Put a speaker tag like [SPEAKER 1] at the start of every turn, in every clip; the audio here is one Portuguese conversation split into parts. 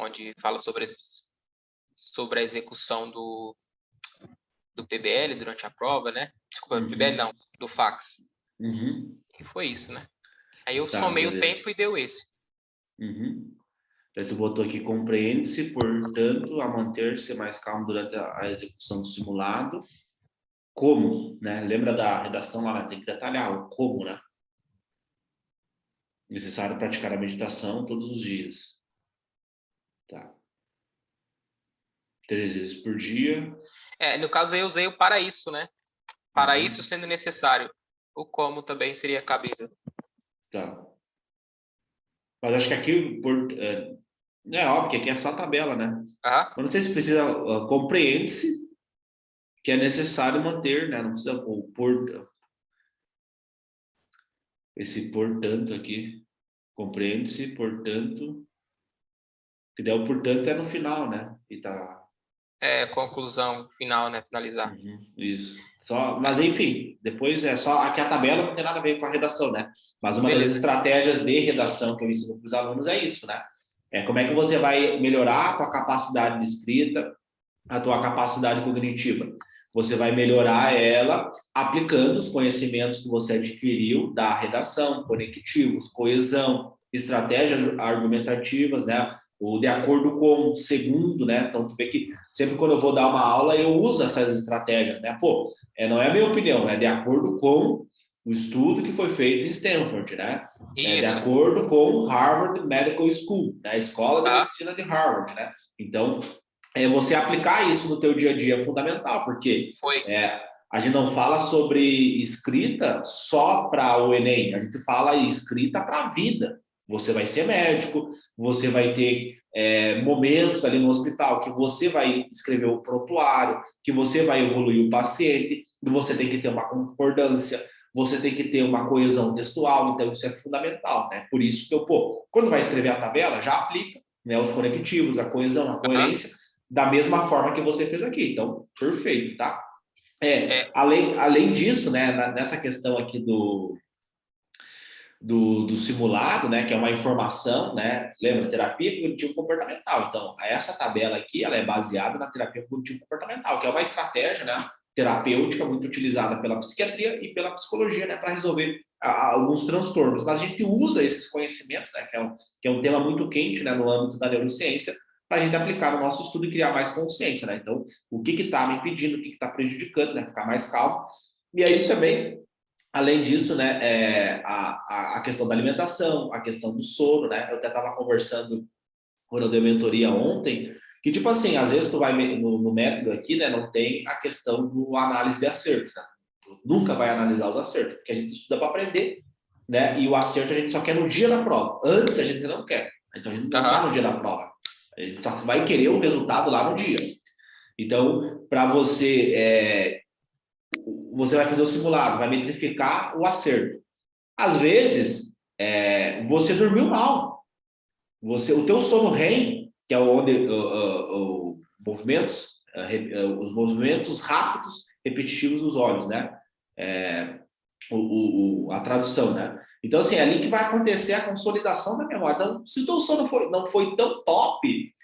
[SPEAKER 1] onde fala sobre a execução do PBL durante a prova, né? Desculpa, PBL não, do fax. E foi isso, né? Aí eu somei o tempo e deu esse.
[SPEAKER 2] Então, tu botou aqui, compreende-se, portanto, a manter-se mais calmo durante a execução do simulado. Como, né? Lembra da redação lá, tem que detalhar o como, né? Necessário praticar a meditação todos os dias. Tá. 3 vezes por dia.
[SPEAKER 1] No caso eu usei o para isso, né? Para isso sendo necessário. O como também seria cabível.
[SPEAKER 2] Tá. Mas acho que aqui, é óbvio que aqui é só a tabela, né? Eu não sei se precisa, compreende-se que é necessário manter, né? Não precisa pôr esse portanto aqui. Compreende-se, portanto, que der o portanto é no final, né? E tá...
[SPEAKER 1] Conclusão final, né? Finalizar.
[SPEAKER 2] Isso. Mas enfim, depois é só... Aqui a tabela não tem nada a ver com a redação, né? Mas uma das estratégias de redação que eu ensino para os alunos é isso, né? Como é que você vai melhorar a tua capacidade de escrita, a tua capacidade cognitiva. Você vai melhorar ela aplicando os conhecimentos que você adquiriu da redação, conectivos, coesão, estratégias argumentativas, né? De acordo com segundo, né? Então, tu vê que sempre quando eu vou dar uma aula, eu uso essas estratégias, né? Não é a minha opinião, é de acordo com o estudo que foi feito em Stanford, né? De acordo com Harvard Medical School, né? A Escola de Medicina de Harvard, né? Então, você aplicar isso no teu dia a dia é fundamental, porque a gente não fala sobre escrita só para o Enem, a gente fala escrita para a vida. Você vai ser médico, você vai ter momentos ali no hospital que você vai escrever o prontuário, que você vai evoluir o paciente, que você tem que ter uma concordância, você tem que ter uma coesão textual, então isso é fundamental, né? Por isso que quando vai escrever a tabela, já aplica, né, os conectivos, a coesão, a coerência, da mesma forma que você fez aqui. Então, perfeito, tá? Além disso, né, nessa questão aqui do simulado, né, que é uma informação, né, lembra, terapia cognitivo-comportamental. Então, essa tabela aqui, ela é baseada na terapia cognitivo-comportamental, que é uma estratégia, né, terapêutica muito utilizada pela psiquiatria e pela psicologia, né, para resolver alguns transtornos. Mas a gente usa esses conhecimentos, né, que é um tema muito quente, né, no âmbito da neurociência, para a gente aplicar no nosso estudo e criar mais consciência, né? Então, o que está me impedindo, o que está prejudicando, né? Ficar mais calmo. E aí também, além disso, né, a questão da alimentação, a questão do sono, né? Eu até estava conversando quando eu dei mentoria ontem, que tipo assim, às vezes tu vai no método aqui, né, não tem a questão do análise de acerto, né? Tu nunca vai analisar os acertos, porque a gente estuda para aprender, né? E o acerto a gente só quer no dia da prova. Antes a gente não quer. Então a gente não está no dia da prova. A gente só vai querer o resultado lá no dia. Então, para você vai fazer o simulado, vai metrificar o acerto. Às vezes, você dormiu mal. O teu sono REM, que é onde os movimentos rápidos, repetitivos dos olhos, né? A tradução, né? Então, assim, é ali que vai acontecer a consolidação da memória. Então, se o teu sono não foi tão top,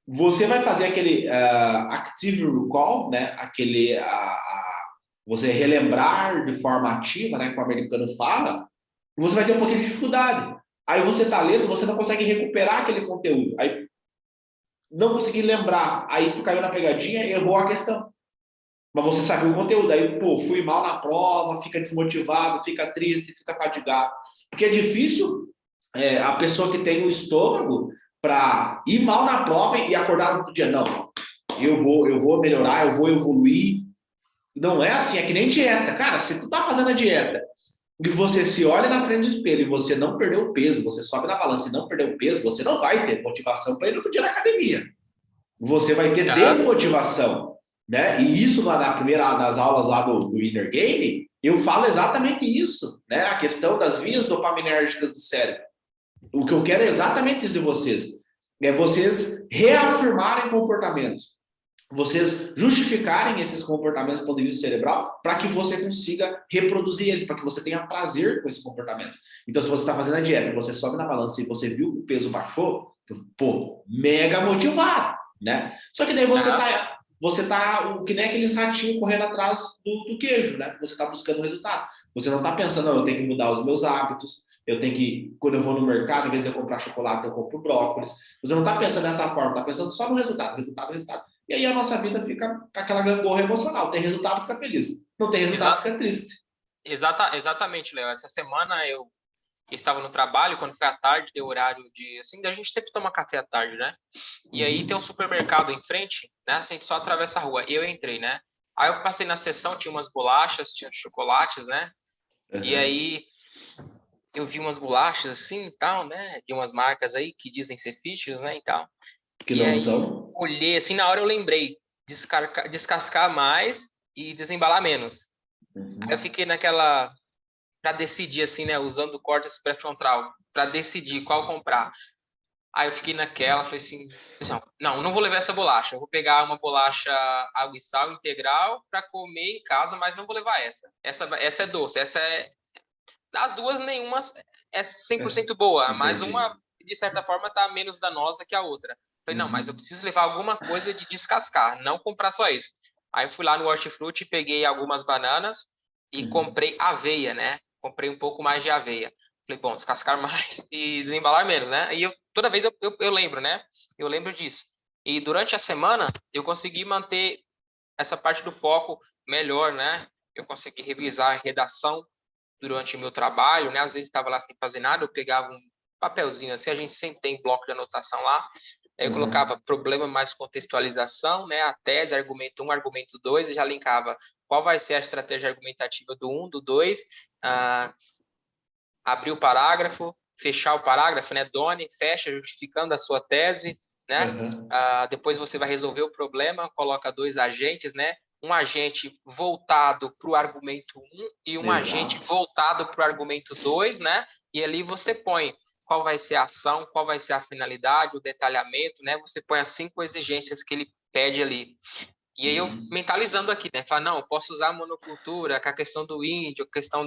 [SPEAKER 2] você vai fazer aquele active recall, né? Você relembrar de forma ativa, né? Como o americano fala, você vai ter um pouquinho de dificuldade. Aí você está lendo, você não consegue recuperar aquele conteúdo. Aí não consegui lembrar. Aí tu caiu na pegadinha e errou a questão. Mas você sabe o conteúdo. Aí, fui mal na prova, fica desmotivado, fica triste, fica fadigado. Porque é difícil a pessoa que tem o estômago para ir mal na prova e acordar no outro dia. Não, eu vou melhorar, eu vou evoluir. Não é assim, é que nem dieta. Cara, se tu tá fazendo a dieta e você se olha na frente do espelho e você não perdeu o peso, você sobe na balança e não perdeu o peso, você não vai ter motivação para ir no outro dia na academia. Você vai ter desmotivação, né? E isso nas aulas lá do Inner Game, eu falo exatamente isso, né? A questão das vias dopaminérgicas do cérebro. O que eu quero é exatamente isso de vocês. É vocês reafirmarem comportamentos. Vocês justificarem esses comportamentos do ponto de vista cerebral para que você consiga reproduzir eles, para que você tenha prazer com esse comportamento. Então, se você está fazendo a dieta, você sobe na balança e você viu que o peso baixou, Pô, mega motivado, né? Só que daí você tá que nem aqueles ratinhos correndo atrás do queijo, né? Você tá buscando resultado. Você não tá pensando, não, eu tenho que mudar os meus hábitos, eu tenho que, quando eu vou no mercado, em vez de eu comprar chocolate, eu compro brócolis. Você não tá pensando dessa forma, tá pensando só no resultado, resultado, resultado. E aí a nossa vida fica com aquela gangorra emocional. Tem resultado, fica feliz. Não tem resultado, fica triste.
[SPEAKER 1] Exatamente, Léo. Essa semana eu estava no trabalho, quando foi à tarde, deu horário de, assim, a gente sempre toma café à tarde, né? E aí tem um supermercado em frente, né? Assim, a gente só atravessa a rua. E eu entrei, né? Aí eu passei na seção, tinha umas bolachas, tinha chocolates, né? E aí eu vi umas bolachas assim e tal, né? De umas marcas aí que dizem ser Fishers, né? E tal.
[SPEAKER 2] Que
[SPEAKER 1] E
[SPEAKER 2] não
[SPEAKER 1] aí
[SPEAKER 2] são.
[SPEAKER 1] olhei, assim, na hora eu lembrei, descascar mais e desembalar menos. Aí eu fiquei naquela, para decidir, assim, né? Usando o córtex pré-frontal, para decidir qual comprar. Aí eu fiquei naquela, falei assim, não vou levar essa bolacha. Eu vou pegar uma bolacha água e sal integral para comer em casa, mas não vou levar essa. Essa é doce, essa é... Das duas, nenhuma é 100% boa, mas
[SPEAKER 2] Entendi.
[SPEAKER 1] uma, de certa forma, tá menos danosa que a outra. Falei, não, mas eu preciso levar alguma coisa de descascar, não comprar só isso. Aí eu fui lá no Hortifruti, peguei algumas bananas e comprei aveia, né? Comprei um pouco mais de aveia. Falei, bom, descascar mais e desembalar menos, né? E toda vez eu lembro, né? Eu lembro disso. E durante a semana, eu consegui manter essa parte do foco melhor, né? Eu consegui revisar a redação durante o meu trabalho, né? Às vezes estava lá sem fazer nada, eu pegava um papelzinho assim, a gente sempre tem bloco de anotação lá, aí eu colocava problema mais contextualização, né? A tese, argumento 1, argumento 2, e já linkava qual vai ser a estratégia argumentativa do 1, do 2, abrir o parágrafo, fechar o parágrafo, né? Done, fecha, justificando a sua tese, né? Depois você vai resolver o problema, coloca 2 agentes, né? Um agente voltado para o argumento 1 e um agente voltado para o argumento 2, né? E ali você põe qual vai ser a ação, qual vai ser a finalidade, o detalhamento, né? Você põe as 5 exigências que ele pede ali. E aí eu mentalizando aqui, né? Falar, não, eu posso usar a monocultura, com a questão do índio, a questão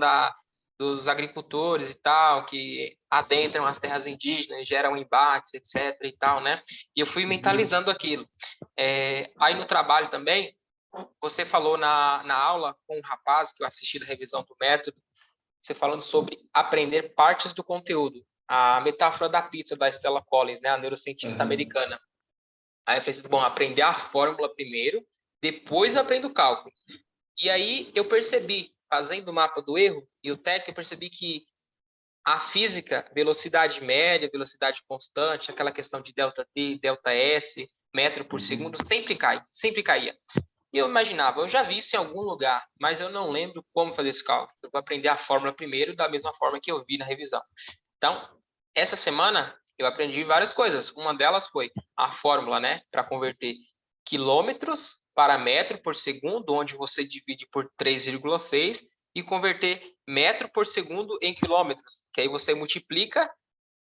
[SPEAKER 1] dos agricultores e tal, que adentram as terras indígenas, geram embates, etc. e tal, né? E eu fui mentalizando aquilo. Aí no trabalho também, você falou na aula com um rapaz que eu assisti da revisão do método, você falando sobre aprender partes do conteúdo. A metáfora da pizza da Stella Collins, né? A neurocientista americana. Aí eu falei assim, bom, aprender a fórmula primeiro, depois eu aprendo o cálculo. E aí eu percebi, fazendo o mapa do erro e o TEC, eu percebi que a física, velocidade média, velocidade constante, aquela questão de delta T, delta S, metro por segundo, sempre caía. E eu imaginava, eu já vi isso em algum lugar, mas eu não lembro como fazer esse cálculo. Eu vou aprender a fórmula primeiro, da mesma forma que eu vi na revisão. Então, essa semana eu aprendi várias coisas. Uma delas foi a fórmula, né, para converter quilômetros para metro por segundo, onde você divide por 3,6 e converter metro por segundo em quilômetros, que aí você multiplica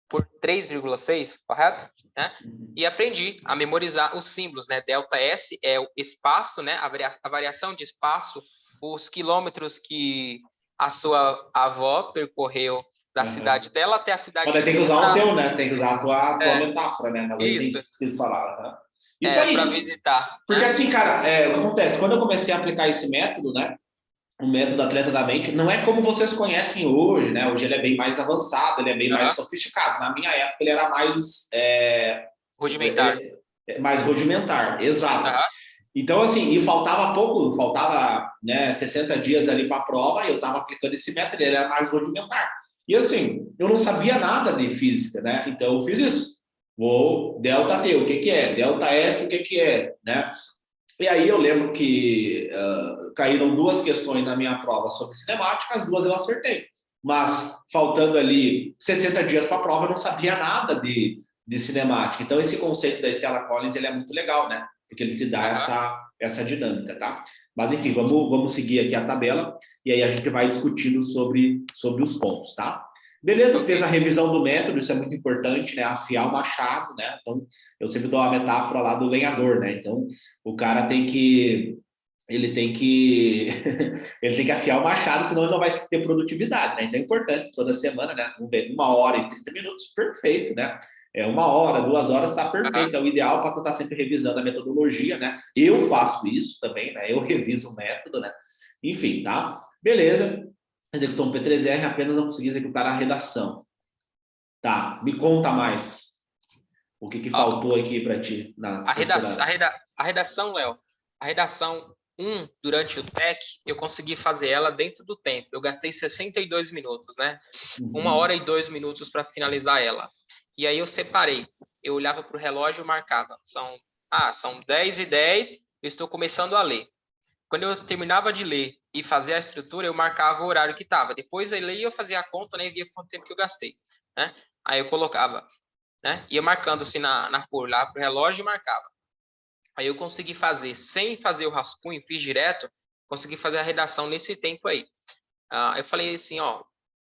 [SPEAKER 1] por 3,6, correto? Né? E aprendi a memorizar os símbolos, né? Delta S é o espaço, né? A variação de espaço, os quilômetros que a sua avó percorreu da cidade dela até a cidade
[SPEAKER 2] Mas
[SPEAKER 1] de
[SPEAKER 2] tem que usar o
[SPEAKER 1] pra...
[SPEAKER 2] teu, né? Tem que usar a tua metáfora, né? Mas aí
[SPEAKER 1] Isso.
[SPEAKER 2] tem que falar. Né? Isso
[SPEAKER 1] Para
[SPEAKER 2] aí.
[SPEAKER 1] visitar,
[SPEAKER 2] Porque
[SPEAKER 1] né?
[SPEAKER 2] assim, cara, o que acontece? Quando eu comecei a aplicar esse método, né? O método atleta da mente, não é como vocês conhecem hoje, né? Hoje ele é bem mais avançado, ele é bem mais sofisticado. Na minha época ele era
[SPEAKER 1] Rudimentar.
[SPEAKER 2] mais rudimentar, exato. Então, assim, e faltava pouco, faltava, né, 60 dias ali para a prova, e eu estava aplicando esse método, ele era mais rudimentar. E assim, eu não sabia nada de física, né? Então eu fiz isso. Vou delta T, o que que é? Delta S, o que que é, né? E aí eu lembro que caíram 2 questões na minha prova sobre cinemática, as 2 eu acertei. Mas faltando ali 60 dias para a prova, eu não sabia nada de cinemática. Então esse conceito da Stella Collins ele é muito legal, né? Porque ele te dá essa dinâmica, tá? Mas enfim, vamos seguir aqui a tabela e aí a gente vai discutindo sobre os pontos, tá? Beleza, fez a revisão do método, isso é muito importante, né? Afiar o machado, né? Então, eu sempre dou a metáfora lá do lenhador, né? Então, o cara tem que ele tem que ele tem que afiar o machado, senão ele não vai ter produtividade, né? Então é importante toda semana, né? 1 hora e 30 minutos, perfeito, né? 1 hora, 2 horas está perfeito. É o ideal para tu estar sempre revisando a metodologia, né? Eu faço isso também, né? Eu reviso o método, né? Enfim, tá? Beleza. Executou um P3R, apenas não consegui executar a redação. Tá, me conta mais. O que faltou aqui para ti na
[SPEAKER 1] a redação, Léo, a redação 1 durante o TEC, eu consegui fazer ela dentro do tempo. Eu gastei 62 minutos, né? 1 hora e 2 minutos para finalizar ela. E aí eu separei. Eu olhava para o relógio e marcava. São 10h10, eu estou começando a ler. Quando eu terminava de ler e fazer a estrutura, eu marcava o horário que estava. Depois eu lia, eu fazia a conta, né, e via quanto tempo que eu gastei, né? Aí eu colocava, né? Ia marcando assim na folha, lá pro relógio e marcava. Aí eu consegui fazer, sem fazer o rascunho, fiz direto, consegui fazer a redação nesse tempo aí. Eu falei assim,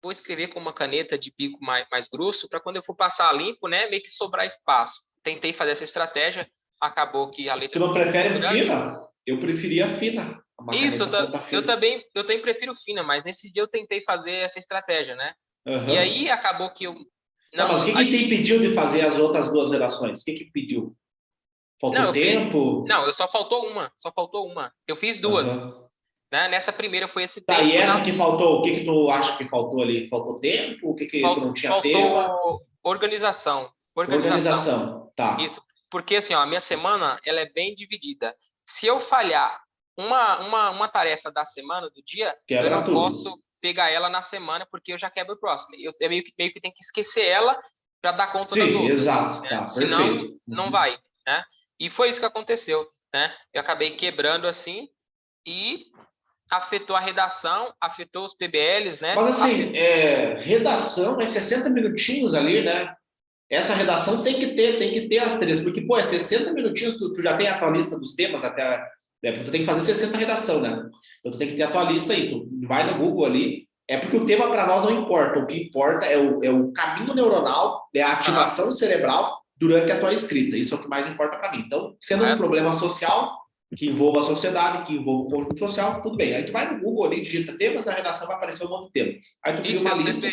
[SPEAKER 1] vou escrever com uma caneta de bico mais grosso para quando eu for passar limpo, né, meio que sobrar espaço. Tentei fazer essa estratégia, acabou que a letra...
[SPEAKER 2] Tu não prefere fina? Eu preferia fina.
[SPEAKER 1] Isso, eu também prefiro fina, mas nesse dia eu tentei fazer essa estratégia, né? E aí acabou que eu...
[SPEAKER 2] Não, mas o que te impediu de fazer as outras 2 redações? O que pediu? Faltou tempo?
[SPEAKER 1] Não, só faltou uma. Eu fiz 2. Né? Nessa primeira foi esse tempo.
[SPEAKER 2] Tá, e essa que faltou, o que tu acha que faltou ali? Faltou tempo? O que tu não tinha tema?
[SPEAKER 1] Faltou organização.
[SPEAKER 2] Organização, tá.
[SPEAKER 1] Isso, porque assim, a minha semana, ela é bem dividida. Se eu falhar uma tarefa da semana, do dia, eu não posso pegar ela na semana, porque eu já quebro o próximo. Eu meio que tenho que esquecer ela para dar conta das outras.
[SPEAKER 2] Exato, né? Tá,
[SPEAKER 1] senão
[SPEAKER 2] perfeito.
[SPEAKER 1] Não vai, né? E foi isso que aconteceu, né? Eu acabei quebrando assim e afetou a redação, afetou os PBLs, né?
[SPEAKER 2] Mas assim, redação é 60 minutinhos ali, né? Essa redação tem que ter as 3, porque, pô, 60 minutinhos, tu já tem a tua lista dos temas até... porque tu tem que fazer 60 redação, né? Então tu tem que ter a tua lista aí, tu vai no Google ali, porque o tema para nós não importa, o que importa é o caminho neuronal, é a ativação cerebral durante a tua escrita, isso é o que mais importa para mim. Então, sendo um problema social, que envolva a sociedade, que envolva o conjunto social, tudo bem. Aí tu vai no Google ali, digita temas, na redação vai aparecer um monte de temas. Aí tu cria uma lista...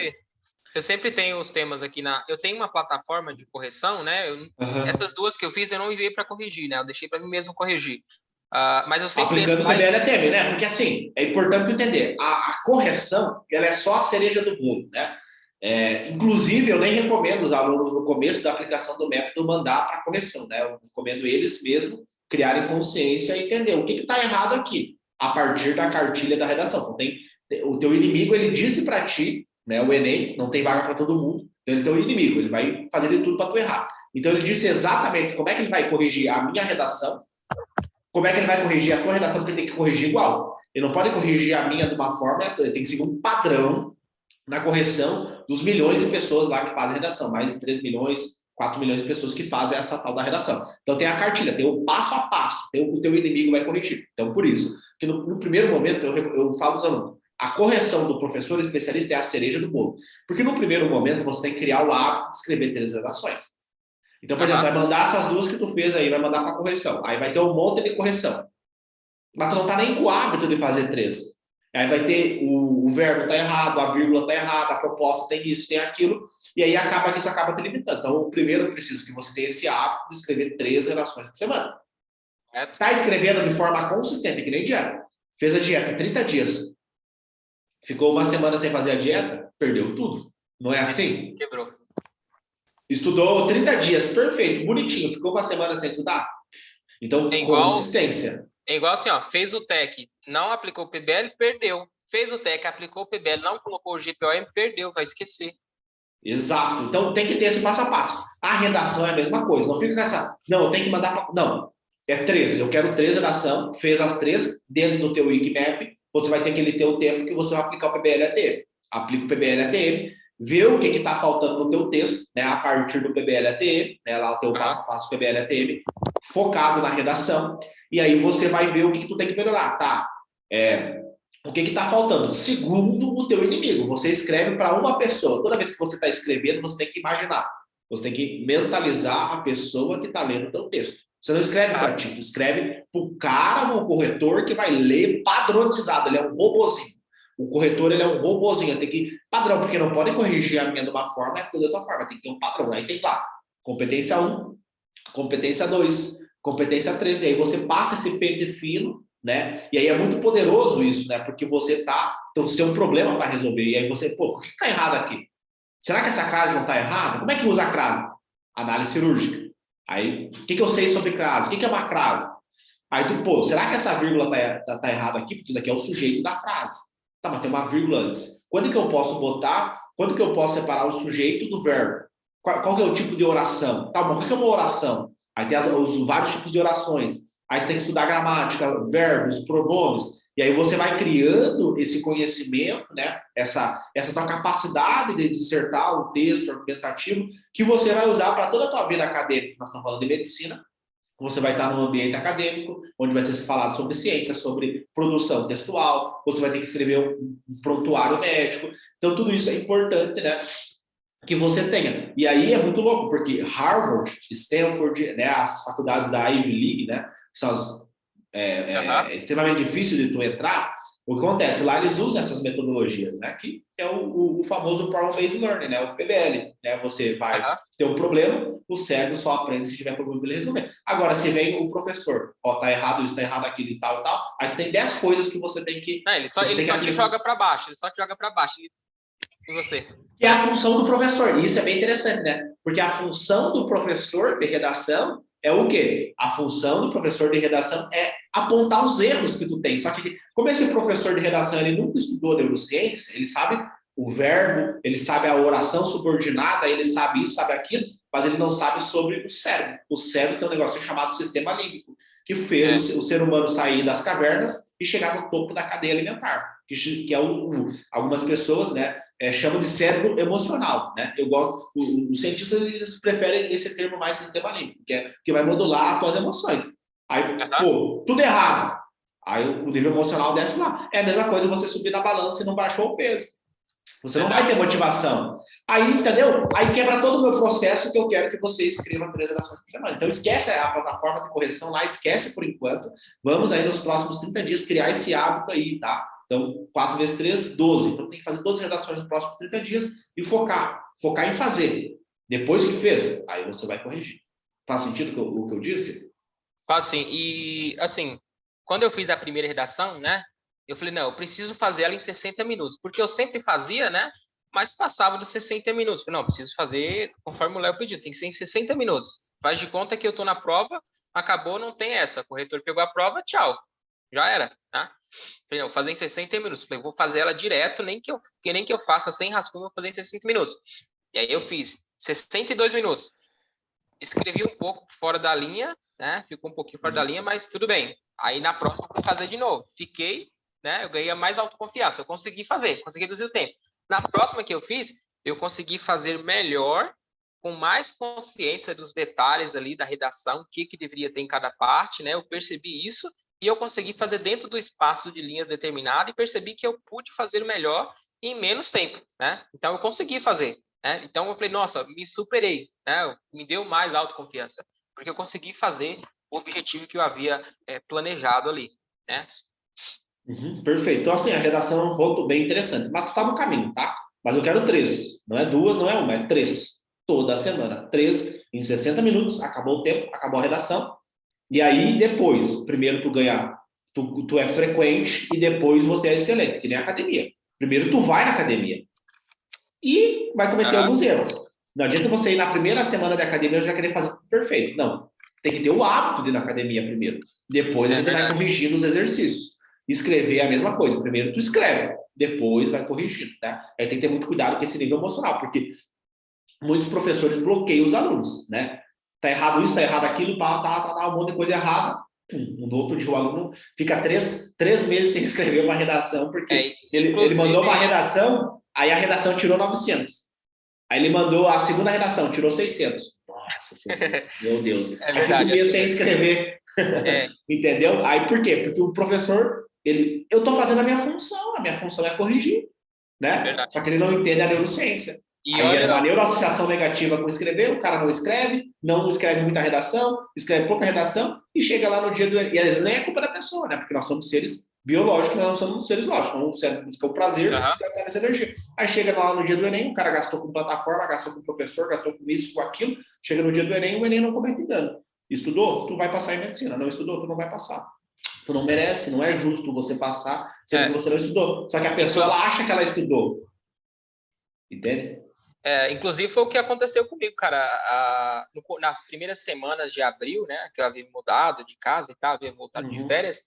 [SPEAKER 1] Eu sempre tenho os temas aqui eu tenho uma plataforma de correção, né? Essas 2 que eu fiz, eu não enviei para corrigir, né? Eu deixei para mim mesmo corrigir. Mas eu sempre
[SPEAKER 2] aplicando o PBL-ATM, né? Porque assim, é importante entender, a correção, ela é só a cereja do bolo, né? Inclusive, eu nem recomendo os alunos no começo da aplicação do método mandar para correção, né? Eu recomendo eles mesmos criarem consciência e entender o que está errado aqui, a partir da cartilha da redação. O teu inimigo, ele disse para ti, né? O Enem não tem vaga para todo mundo, então ele é teu inimigo, ele vai fazer de tudo para tu errar. Então ele disse exatamente como é que ele vai corrigir a minha redação, como é que ele vai corrigir a tua redação, porque ele tem que corrigir igual. Ele não pode corrigir a minha de uma forma, ele tem que seguir um padrão na correção dos milhões de pessoas lá que fazem redação, mais de 3 milhões, 4 milhões de pessoas que fazem essa tal da redação. Então tem a cartilha, tem o passo a passo, tem o que o teu inimigo vai corrigir. Então por isso, que no primeiro momento eu falo aos alunos, a correção do professor especialista é a cereja do bolo. Porque no primeiro momento você tem que criar o hábito de escrever 3 redações. Então, por exemplo, vai mandar essas 2 que tu fez aí, vai mandar para correção. Aí vai ter um monte de correção. Mas tu não tá nem com o hábito de fazer 3. Aí vai ter o verbo tá errado, a vírgula tá errada, a proposta tem isso, tem aquilo, e aí isso acaba te limitando. Então, o primeiro eu preciso que você tenha esse hábito de escrever 3 redações por semana. Tá escrevendo de forma consistente, que nem dieta. Fez a dieta 30 dias. Ficou 1 semana sem fazer a dieta, perdeu tudo. Não é assim?
[SPEAKER 1] Quebrou.
[SPEAKER 2] Estudou 30 dias, perfeito, bonitinho. Ficou 1 semana sem estudar? Então, consistência.
[SPEAKER 1] É igual assim, fez o TEC, não aplicou o PBL, perdeu. Fez o TEC, aplicou o PBL, não colocou o GPOM, perdeu, vai esquecer.
[SPEAKER 2] Exato. Então, tem que ter esse passo a passo. A redação é a mesma coisa. Não fica com essa... Não, eu tenho que mandar... Não. É 3. Eu quero 3 redação. Fez as 3 dentro do teu Wikimap. Você vai ter que ter o tempo que você vai aplicar o PBL-ATM. Aplica o PBL-ATM. Vê o que está faltando no teu texto, né, a partir do PBL-ATM, né, lá o teu passo a passo PBL-ATM, focado na redação, e aí você vai ver o que tu tem que melhorar, tá? O que está faltando? Segundo o teu inimigo, você escreve para uma pessoa. Toda vez que você está escrevendo, você tem que imaginar, você tem que mentalizar a pessoa que está lendo o teu texto. Você não escreve para ti, tu escreve para o cara, o corretor, que vai ler padronizado, ele é um robozinho. O corretor, ele é um robozinho, tem que... Padrão, porque não pode corrigir a minha de uma forma, é tudo da tua forma, tem que ter um padrão. Aí tem lá, Competência 1, competência 2, competência 3. E aí você passa esse pente fino, né? E aí é muito poderoso isso, né? Porque você então, você tem um problema para resolver. E aí você, pô, o que está errado aqui? Será que essa crase não está errada? Como é que usa a crase? Análise cirúrgica. Aí, o que eu sei sobre crase? O que é uma crase? Aí tu, pô, será que essa vírgula tá errada aqui? Porque isso aqui é o sujeito da frase. Tá, mas tem uma vírgula antes. Quando que eu posso separar o sujeito do verbo? Qual que é o tipo de oração? Tá bom, o que é uma oração? Aí tem os vários tipos de orações. Aí tu tem que estudar gramática, verbos, pronomes. E aí você vai criando esse conhecimento, né? Essa tua capacidade de dissertar um texto argumentativo que você vai usar para toda a tua vida acadêmica. Nós estamos falando de medicina. Você vai estar num ambiente acadêmico, onde vai ser falado sobre ciência, sobre produção textual, você vai ter que escrever um prontuário médico. Então, tudo isso é importante, né? Que você tenha. E aí é muito louco, porque Harvard, Stanford, né, as faculdades da Ivy League, né, que são extremamente difícil de tu entrar. O que acontece? Lá eles usam essas metodologias, né? Que é o famoso Problem-Based Learning, né? O PBL. Né? Você vai ter um problema, o cérebro só aprende se tiver problema para ele resolver. Agora, se vem o professor, tá errado isso, tá errado aquilo e tal, aí tu tem 10 coisas que você tem que...
[SPEAKER 1] Não, ele só te joga para baixo, E você?
[SPEAKER 2] Que é a função do professor. E isso é bem interessante, né? Porque a função do professor de redação é o quê? A função do professor de redação é apontar os erros que tu tem. Só que, como esse professor de redação ele nunca estudou neurociência, ele sabe o verbo, ele sabe a oração subordinada, ele sabe isso, sabe aquilo, mas ele não sabe sobre o cérebro. O cérebro tem um negócio chamado sistema límbico, que fez o ser humano sair das cavernas e chegar no topo da cadeia alimentar, que é algumas pessoas, né, chamam de cérebro emocional, né? Eu gosto, os cientistas eles preferem esse termo mais sistema límbico, que vai modular as tuas emoções. Aí, pô, tudo errado. Aí o nível emocional desce lá. É a mesma coisa você subir na balança e não baixou o peso. Você não vai ter motivação. Aí, entendeu? Aí quebra todo o meu processo que eu quero que você escreva 3 redações por semana. Então, esquece a plataforma de correção lá, esquece por enquanto. Vamos aí nos próximos 30 dias criar esse hábito aí, tá? Então, 4 vezes 3, 12. Então, tem que fazer 12 redações nos próximos 30 dias e focar em fazer. Depois que fez, aí você vai corrigir. Faz sentido o que eu disse?
[SPEAKER 1] Faz sim. E, assim, quando eu fiz a primeira redação, né? Eu falei, não, eu preciso fazer ela em 60 minutos. Porque eu sempre fazia, né? Mas passava dos 60 minutos. Falei, não, preciso fazer conforme o Léo pediu. Tem que ser em 60 minutos. Faz de conta que eu tô na prova, acabou, não tem essa. O corretor pegou a prova, tchau. Já era, tá? Falei, não, vou fazer em 60 minutos. Falei, vou fazer ela direto, nem que eu faça sem rascunho, vou fazer em 60 minutos. E aí eu fiz 62 minutos. Escrevi um pouco fora da linha, né? Ficou um pouquinho fora da linha, mas tudo bem. Aí na próxima eu vou fazer de novo. Fiquei, né? Eu ganhei mais autoconfiança. Eu consegui reduzir o tempo. Na próxima que eu fiz, eu consegui fazer melhor, com mais consciência dos detalhes ali da redação, o que deveria ter em cada parte, né? Eu percebi isso e eu consegui fazer dentro do espaço de linhas determinado e percebi que eu pude fazer melhor em menos tempo, né? Então eu consegui fazer, né? Então eu falei, nossa, me superei, né? Me deu mais autoconfiança, porque eu consegui fazer o objetivo que eu havia planejado ali, né?
[SPEAKER 2] Perfeito. Então, assim, a redação é um ponto bem interessante. Mas tu tá no caminho, tá? Mas eu quero 3. Não é 2, não é 1, é 3. Toda semana. 3 em 60 minutos. Acabou o tempo, acabou a redação. E aí, depois, primeiro tu ganha, tu é frequente e depois você é excelente, que nem a academia. Primeiro tu vai na academia e vai cometer alguns erros. Não adianta você ir na primeira semana da academia e já querer fazer tudo perfeito. Não. Tem que ter o hábito de ir na academia primeiro. Depois a gente vai corrigindo os exercícios. Escrever é a mesma coisa. Primeiro tu escreve, depois vai corrigindo, né? Aí tem que ter muito cuidado com esse nível emocional, porque muitos professores bloqueiam os alunos, né? Tá errado isso, tá errado aquilo, um monte de coisa errada. No outro dia o aluno fica 3 meses sem escrever uma redação, porque ele mandou uma redação, aí a redação tirou 900. Aí ele mandou a segunda redação, tirou 600. Nossa, meu Deus. Aí fica um mês sem escrever. Entendeu? Aí por quê? Porque o professor, eu tô fazendo a minha função é corrigir, né? Só que ele não entende a neurociência. Aí gera uma neuroassociação negativa com escrever, o cara não escreve muita redação, escreve pouca redação, e chega lá no dia do... E às vezes nem é culpa da pessoa, né? Porque nós somos seres biológico, nós não somos seres lógicos. Então, o cérebro busca o prazer e gastar essa energia. Aí chega lá no dia do Enem, o cara gastou com plataforma, gastou com professor, gastou com isso, com aquilo. Chega no dia do Enem, o Enem não comete dano. Estudou? Tu vai passar em medicina. Não estudou? Tu não vai passar. Tu não merece, não é justo você passar sendo que você não estudou. Só que a pessoa, ela acha que ela estudou. Entende?
[SPEAKER 1] Inclusive foi o que aconteceu comigo, cara. Nas primeiras semanas de abril, né, que eu havia mudado de casa e tal, havia voltado de férias,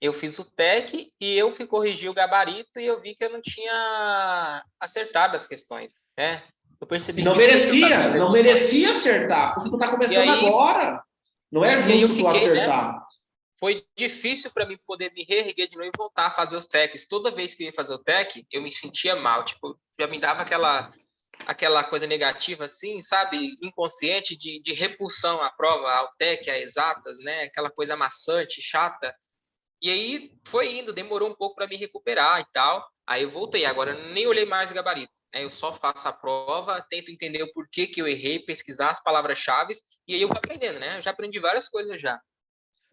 [SPEAKER 1] eu fiz o TEC e eu fui corrigir o gabarito e eu vi que eu não tinha acertado as questões, né? Eu percebi
[SPEAKER 2] que não merecia acertar, porque tu tá começando agora. Não é justo tu acertar.
[SPEAKER 1] Né? Foi difícil para mim poder me reerguer de novo e voltar a fazer os TECs. Toda vez que eu ia fazer o TEC, eu me sentia mal, tipo, já me dava aquela coisa negativa, assim, sabe? Inconsciente de repulsão à prova, ao TEC, a exatas, né? Aquela coisa maçante, chata. E aí foi indo, demorou um pouco para me recuperar e tal. Aí eu voltei, agora eu nem olhei mais o gabarito. Né? Eu só faço a prova, tento entender o porquê que eu errei, pesquisar as palavras-chave, e aí eu vou aprendendo, né? Eu já aprendi várias coisas já.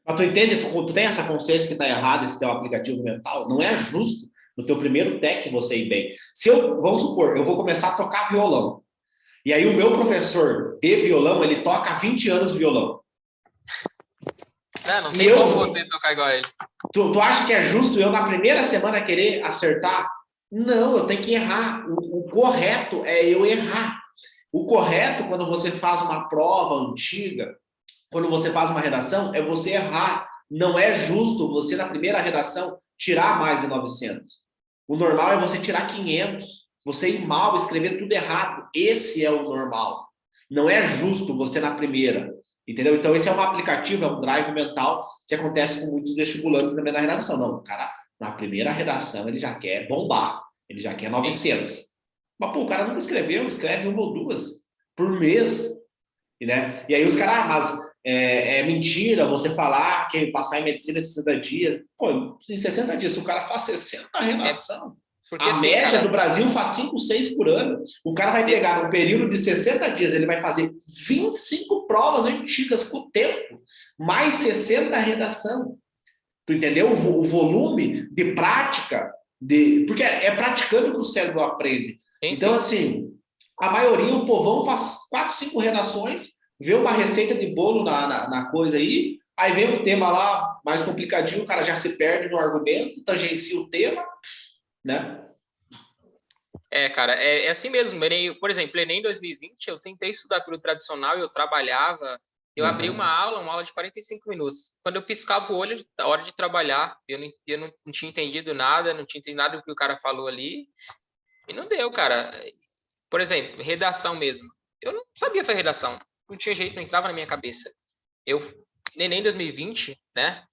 [SPEAKER 2] Mas tu entende, tu tem essa consciência que está errado esse teu aplicativo mental? Não é justo no teu primeiro TEC você ir bem. Vamos supor, eu vou começar a tocar violão. E aí o meu professor de violão, ele toca há 20 anos violão.
[SPEAKER 1] Não tem como você tocar igual a ele.
[SPEAKER 2] Tu acha que é justo eu, na primeira semana, querer acertar? Não, eu tenho que errar. O correto é eu errar. O correto, quando você faz uma prova antiga, quando você faz uma redação, é você errar. Não é justo você, na primeira redação, tirar mais de 900. O normal é você tirar 500. Você ir mal, escrever tudo errado. Esse é o normal. Não é justo você na primeira. Entendeu? Então, esse é um aplicativo, é um drive mental que acontece com muitos vestibulantes também na redação. Não, o cara, na primeira redação, ele já quer bombar. Ele já quer 900. Mas, pô, o cara nunca escreveu, escreve uma ou duas por mês. Né? E aí os caras, mas é mentira você falar que passar em medicina em 60 dias. Pô, em 60 dias, se o cara faz 60 redação, porque, a assim, média do Brasil faz 5, 6 por ano. O cara vai pegar num período de 60 dias, ele vai fazer 25 provas antigas com o tempo, mais 60 redação. Tu entendeu? O volume de prática, porque é praticando que o cérebro aprende. Então, assim, a maioria, o povão faz 4, 5 redações, vê uma receita de bolo na coisa aí vem um tema lá mais complicadinho, o cara já se perde no argumento, tangencia o tema, né?
[SPEAKER 1] Cara, é assim mesmo. Por exemplo, Enem 2020, eu tentei estudar pelo tradicional, eu trabalhava, eu abri uma aula de 45 minutos. Quando eu piscava o olho, a hora de trabalhar, eu não tinha entendido nada, não tinha entendido nada do que o cara falou ali, e não deu, cara. Por exemplo, redação mesmo. Eu não sabia fazer redação. Não tinha jeito, não entrava na minha cabeça. Enem 2020, né?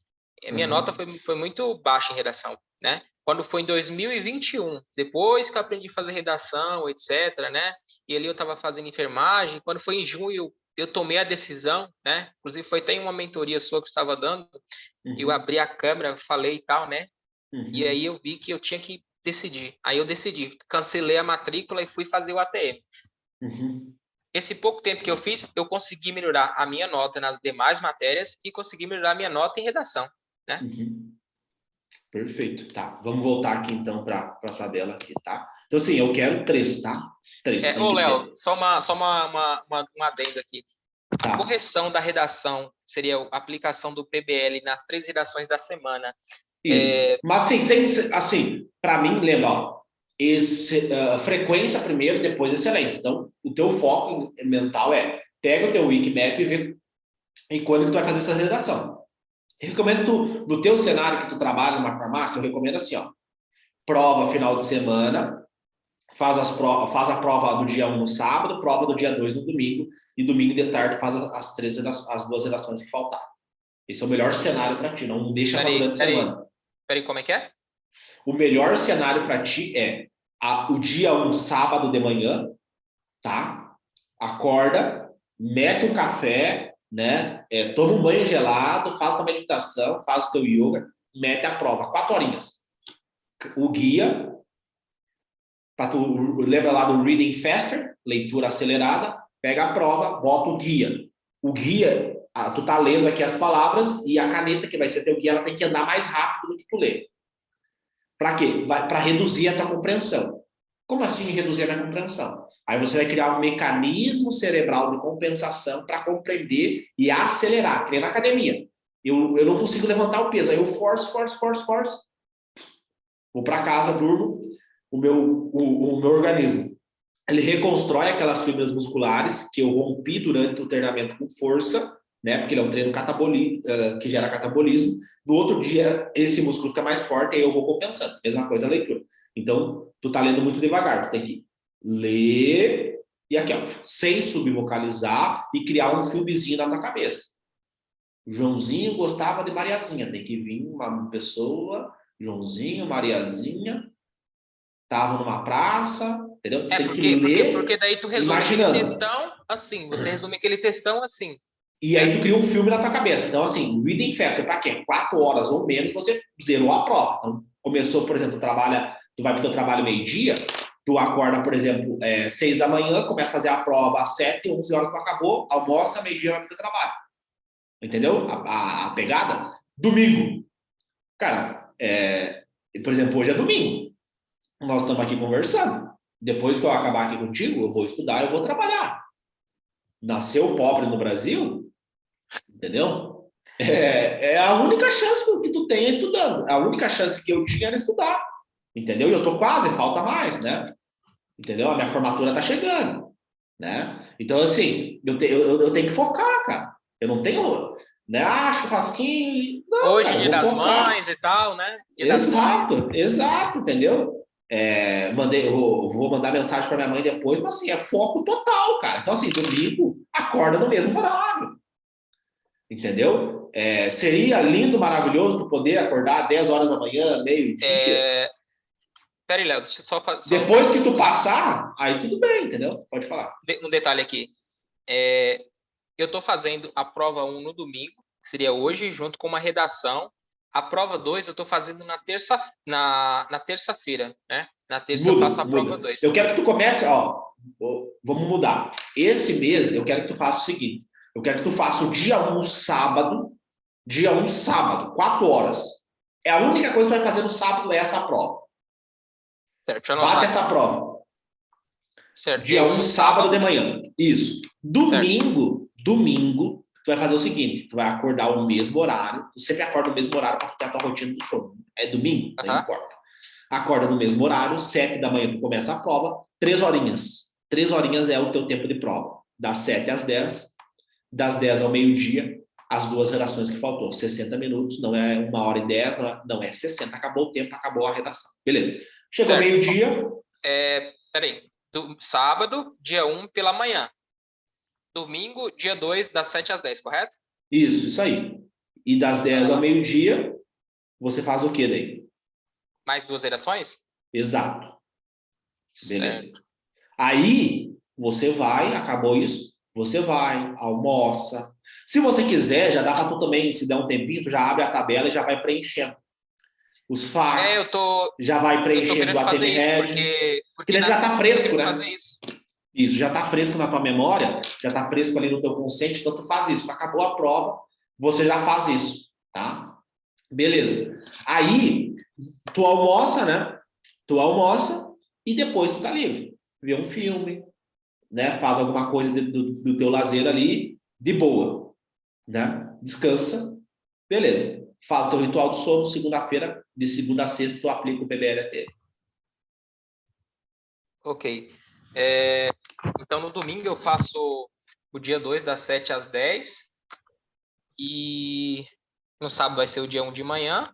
[SPEAKER 1] Minha nota foi muito baixa em redação, né? Quando foi em 2021, depois que eu aprendi a fazer redação, etc., né? E ali eu estava fazendo enfermagem. Quando foi em junho, eu tomei a decisão, né? Inclusive foi até em uma mentoria sua que eu estava dando. Eu abri a câmera, falei e tal, né? E aí eu vi que eu tinha que decidir. Aí eu decidi, cancelei a matrícula e fui fazer o ATM. Esse pouco tempo que eu fiz, eu consegui melhorar a minha nota nas demais matérias e consegui melhorar a minha nota em redação, né?
[SPEAKER 2] Perfeito, tá. Vamos voltar aqui então para a tabela aqui, tá? Então, assim, eu quero 3, tá? 3.
[SPEAKER 1] Ô, Léo, só um adendo aqui. A correção da redação seria a aplicação do PBL nas 3 redações da semana.
[SPEAKER 2] Isso. Mas, assim, para mim, lembra, ó, frequência primeiro, depois excelência. Então, o teu foco mental pega o teu Wikimap e vê em quando que tu vai fazer essa redação. Eu recomendo no teu cenário que tu trabalha numa farmácia, eu recomendo assim, ó, prova final de semana, faz a prova do dia 1 no sábado, prova do dia 2 no domingo, e domingo de tarde faz as 2 redações que faltar. Esse é o melhor cenário para ti, não deixa para durante a semana.
[SPEAKER 1] Peraí, como é que é?
[SPEAKER 2] O melhor cenário para ti é o dia 1, sábado de manhã, tá? Acorda, mete um café, né? Toma um banho gelado, faz tua meditação, faz o teu yoga, mete a prova, 4 horinhas. O guia, lembra lá do Reading Faster, leitura acelerada, pega a prova, bota o guia. O guia, tu tá lendo aqui as palavras e a caneta, que vai ser teu guia, ela tem que andar mais rápido do que tu lê. Para quê? Para reduzir a tua compreensão. Como assim reduzir a minha compreensão? Aí você vai criar um mecanismo cerebral de compensação para compreender e acelerar, que nem na academia. Eu não consigo levantar o peso, aí eu forço. Vou para casa, durmo, o meu organismo. Ele reconstrói aquelas fibras musculares que eu rompi durante o treinamento com força, né? Porque ele é um treino que gera catabolismo. No outro dia, esse músculo fica mais forte e aí eu vou compensando. Mesma coisa a leitura. Então, tu tá lendo muito devagar, tu tem que ler e aqui, ó, sem subvocalizar e criar um filmezinho na tua cabeça. Joãozinho gostava de Mariazinha, tem que vir uma pessoa, Joãozinho, Mariazinha, estavam numa praça, entendeu?
[SPEAKER 1] Tem
[SPEAKER 2] que
[SPEAKER 1] ler porque daí tu resume
[SPEAKER 2] imaginando.
[SPEAKER 1] aquele textão assim, você resume aquele textão assim.
[SPEAKER 2] E aí tu cria um filme na tua cabeça. Então, assim, Reading Faster, para quê? 4 horas ou menos, você zerou a prova. Então, começou, por exemplo, tu vai pro teu trabalho meio-dia, tu acorda, por exemplo, 6 da manhã, começa a fazer a prova às 7, 11 horas tu acabou, almoça, meio-dia vai pro teu trabalho. Entendeu? A pegada? Domingo. Cara, por exemplo, hoje é domingo. Nós estamos aqui conversando. Depois que eu acabar aqui contigo, eu vou estudar, eu vou trabalhar. Nasceu pobre no Brasil, entendeu? É a única chance que tu tem estudando. A única chance que eu tinha era estudar, entendeu? E eu tô quase, falta mais, né? Entendeu? A minha formatura tá chegando, né? Então, assim, eu tenho que focar, cara. Eu não tenho, né? Churrasquinho. Não,
[SPEAKER 1] Hoje,
[SPEAKER 2] cara, eu
[SPEAKER 1] Dia
[SPEAKER 2] vou
[SPEAKER 1] das
[SPEAKER 2] focar.
[SPEAKER 1] Mães e tal, né? Dia das Mães.
[SPEAKER 2] Exato, entendeu? Eu vou mandar mensagem para minha mãe depois, mas assim, é foco total, cara. Então, assim, domingo, acorda no mesmo horário, entendeu? Seria lindo, maravilhoso tu poder acordar 10 horas da manhã, meio-dia.
[SPEAKER 1] Peraí, Léo, deixa eu só fazer.
[SPEAKER 2] Depois que tu passar, aí tudo bem, entendeu? Pode falar.
[SPEAKER 1] Um detalhe aqui. Eu estou fazendo a prova 1 no domingo, que seria hoje, junto com uma redação. A prova 2 eu estou fazendo na terça-feira, né? Na terça eu faço a prova 2.
[SPEAKER 2] Eu quero que tu comece, vamos mudar. Esse mês eu quero que tu faça o seguinte, eu quero que tu faça o dia 1 sábado, 4 horas. É a única coisa que tu vai fazer no sábado é essa prova.
[SPEAKER 1] Certo,
[SPEAKER 2] Bate essa prova.
[SPEAKER 1] Certo.
[SPEAKER 2] Dia 1, sábado de manhã. Isso. Domingo, tu vai fazer o seguinte, tu vai acordar o mesmo horário, tu sempre acorda no mesmo horário para tu ter a tua rotina do sono. É domingo? Não importa. Acorda no mesmo horário, 7 da manhã tu começa a prova, 3 horinhas. 3 horinhas é o teu tempo de prova. Das 7 às 10, das 10 ao meio-dia, as 2 redações que faltou. 60 minutos, não é 1h10, não é 60. Acabou o tempo, acabou a redação. Beleza. Chegou meio-dia.
[SPEAKER 1] Peraí. Sábado, dia 1 pela manhã. Domingo, dia 2, das 7 às 10, correto?
[SPEAKER 2] Isso aí. E das 10 ao meio-dia, você faz o que daí?
[SPEAKER 1] Mais 2 redações?
[SPEAKER 2] Exato. Beleza.
[SPEAKER 1] Certo.
[SPEAKER 2] Aí, você vai, acabou isso, você vai, almoça. Se você quiser, já dá para tu também, se der um tempinho, tu já abre a tabela e já vai preenchendo. Os facts, já vai preenchendo o ATM-Head. Porque ele já tá fresco, né? Isso, já tá fresco na tua memória, já tá fresco ali no teu consciente, então tu faz isso. Acabou a prova, você já faz isso, tá? Beleza. Aí, tu almoça, né? Tu almoça e depois tu tá livre. Vê um filme, né? Faz alguma coisa do teu lazer ali, de boa, né? Descansa, beleza. Faz o teu ritual do sono, segunda-feira, de segunda a sexta, tu aplica o PBL-AT.
[SPEAKER 1] Ok. Então, no domingo eu faço o dia 2, das 7 às 10. E no sábado vai ser o dia 1 de manhã.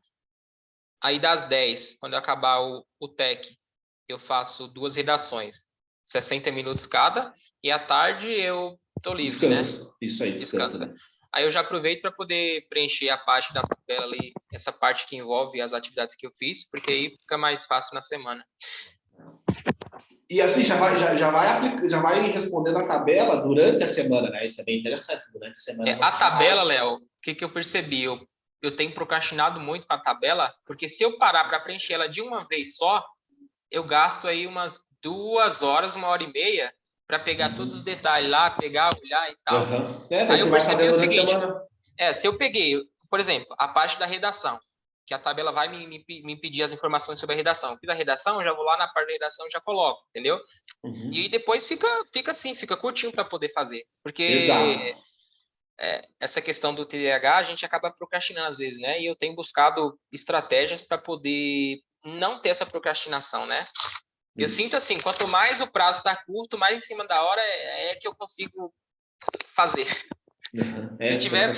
[SPEAKER 1] Aí, das 10, quando eu acabar o TEC, eu faço 2 redações, 60 minutos cada. E à tarde eu tô livre,
[SPEAKER 2] descansa,
[SPEAKER 1] né?
[SPEAKER 2] Isso aí, descansa. Né?
[SPEAKER 1] Aí eu já aproveito para poder preencher a parte da tabela ali, essa parte que envolve as atividades que eu fiz, porque aí fica mais fácil na semana.
[SPEAKER 2] E assim, já vai respondendo a tabela durante a semana, né? Isso é bem interessante. Durante a semana
[SPEAKER 1] A tabela, Léo, o que eu percebi? Eu tenho procrastinado muito com a tabela, porque se eu parar para preencher ela de uma vez só, eu gasto aí umas 2 horas, 1h30, para pegar todos os detalhes lá, pegar, olhar e tal.
[SPEAKER 2] Aí eu percebi o seguinte,
[SPEAKER 1] se eu peguei, por exemplo, a parte da redação, que a tabela vai me pedir as informações sobre a redação. Fiz a redação, eu já vou lá na parte da redação e já coloco, entendeu?
[SPEAKER 2] Uhum.
[SPEAKER 1] E depois fica assim, fica curtinho para poder fazer. Porque
[SPEAKER 2] Exato.
[SPEAKER 1] essa questão do TDAH, a gente acaba procrastinando às vezes, né? E eu tenho buscado estratégias para poder não ter essa procrastinação, né? Eu sinto assim, quanto mais o prazo está curto, mais em cima da hora é que eu consigo fazer.
[SPEAKER 2] Uhum.
[SPEAKER 1] Se tiver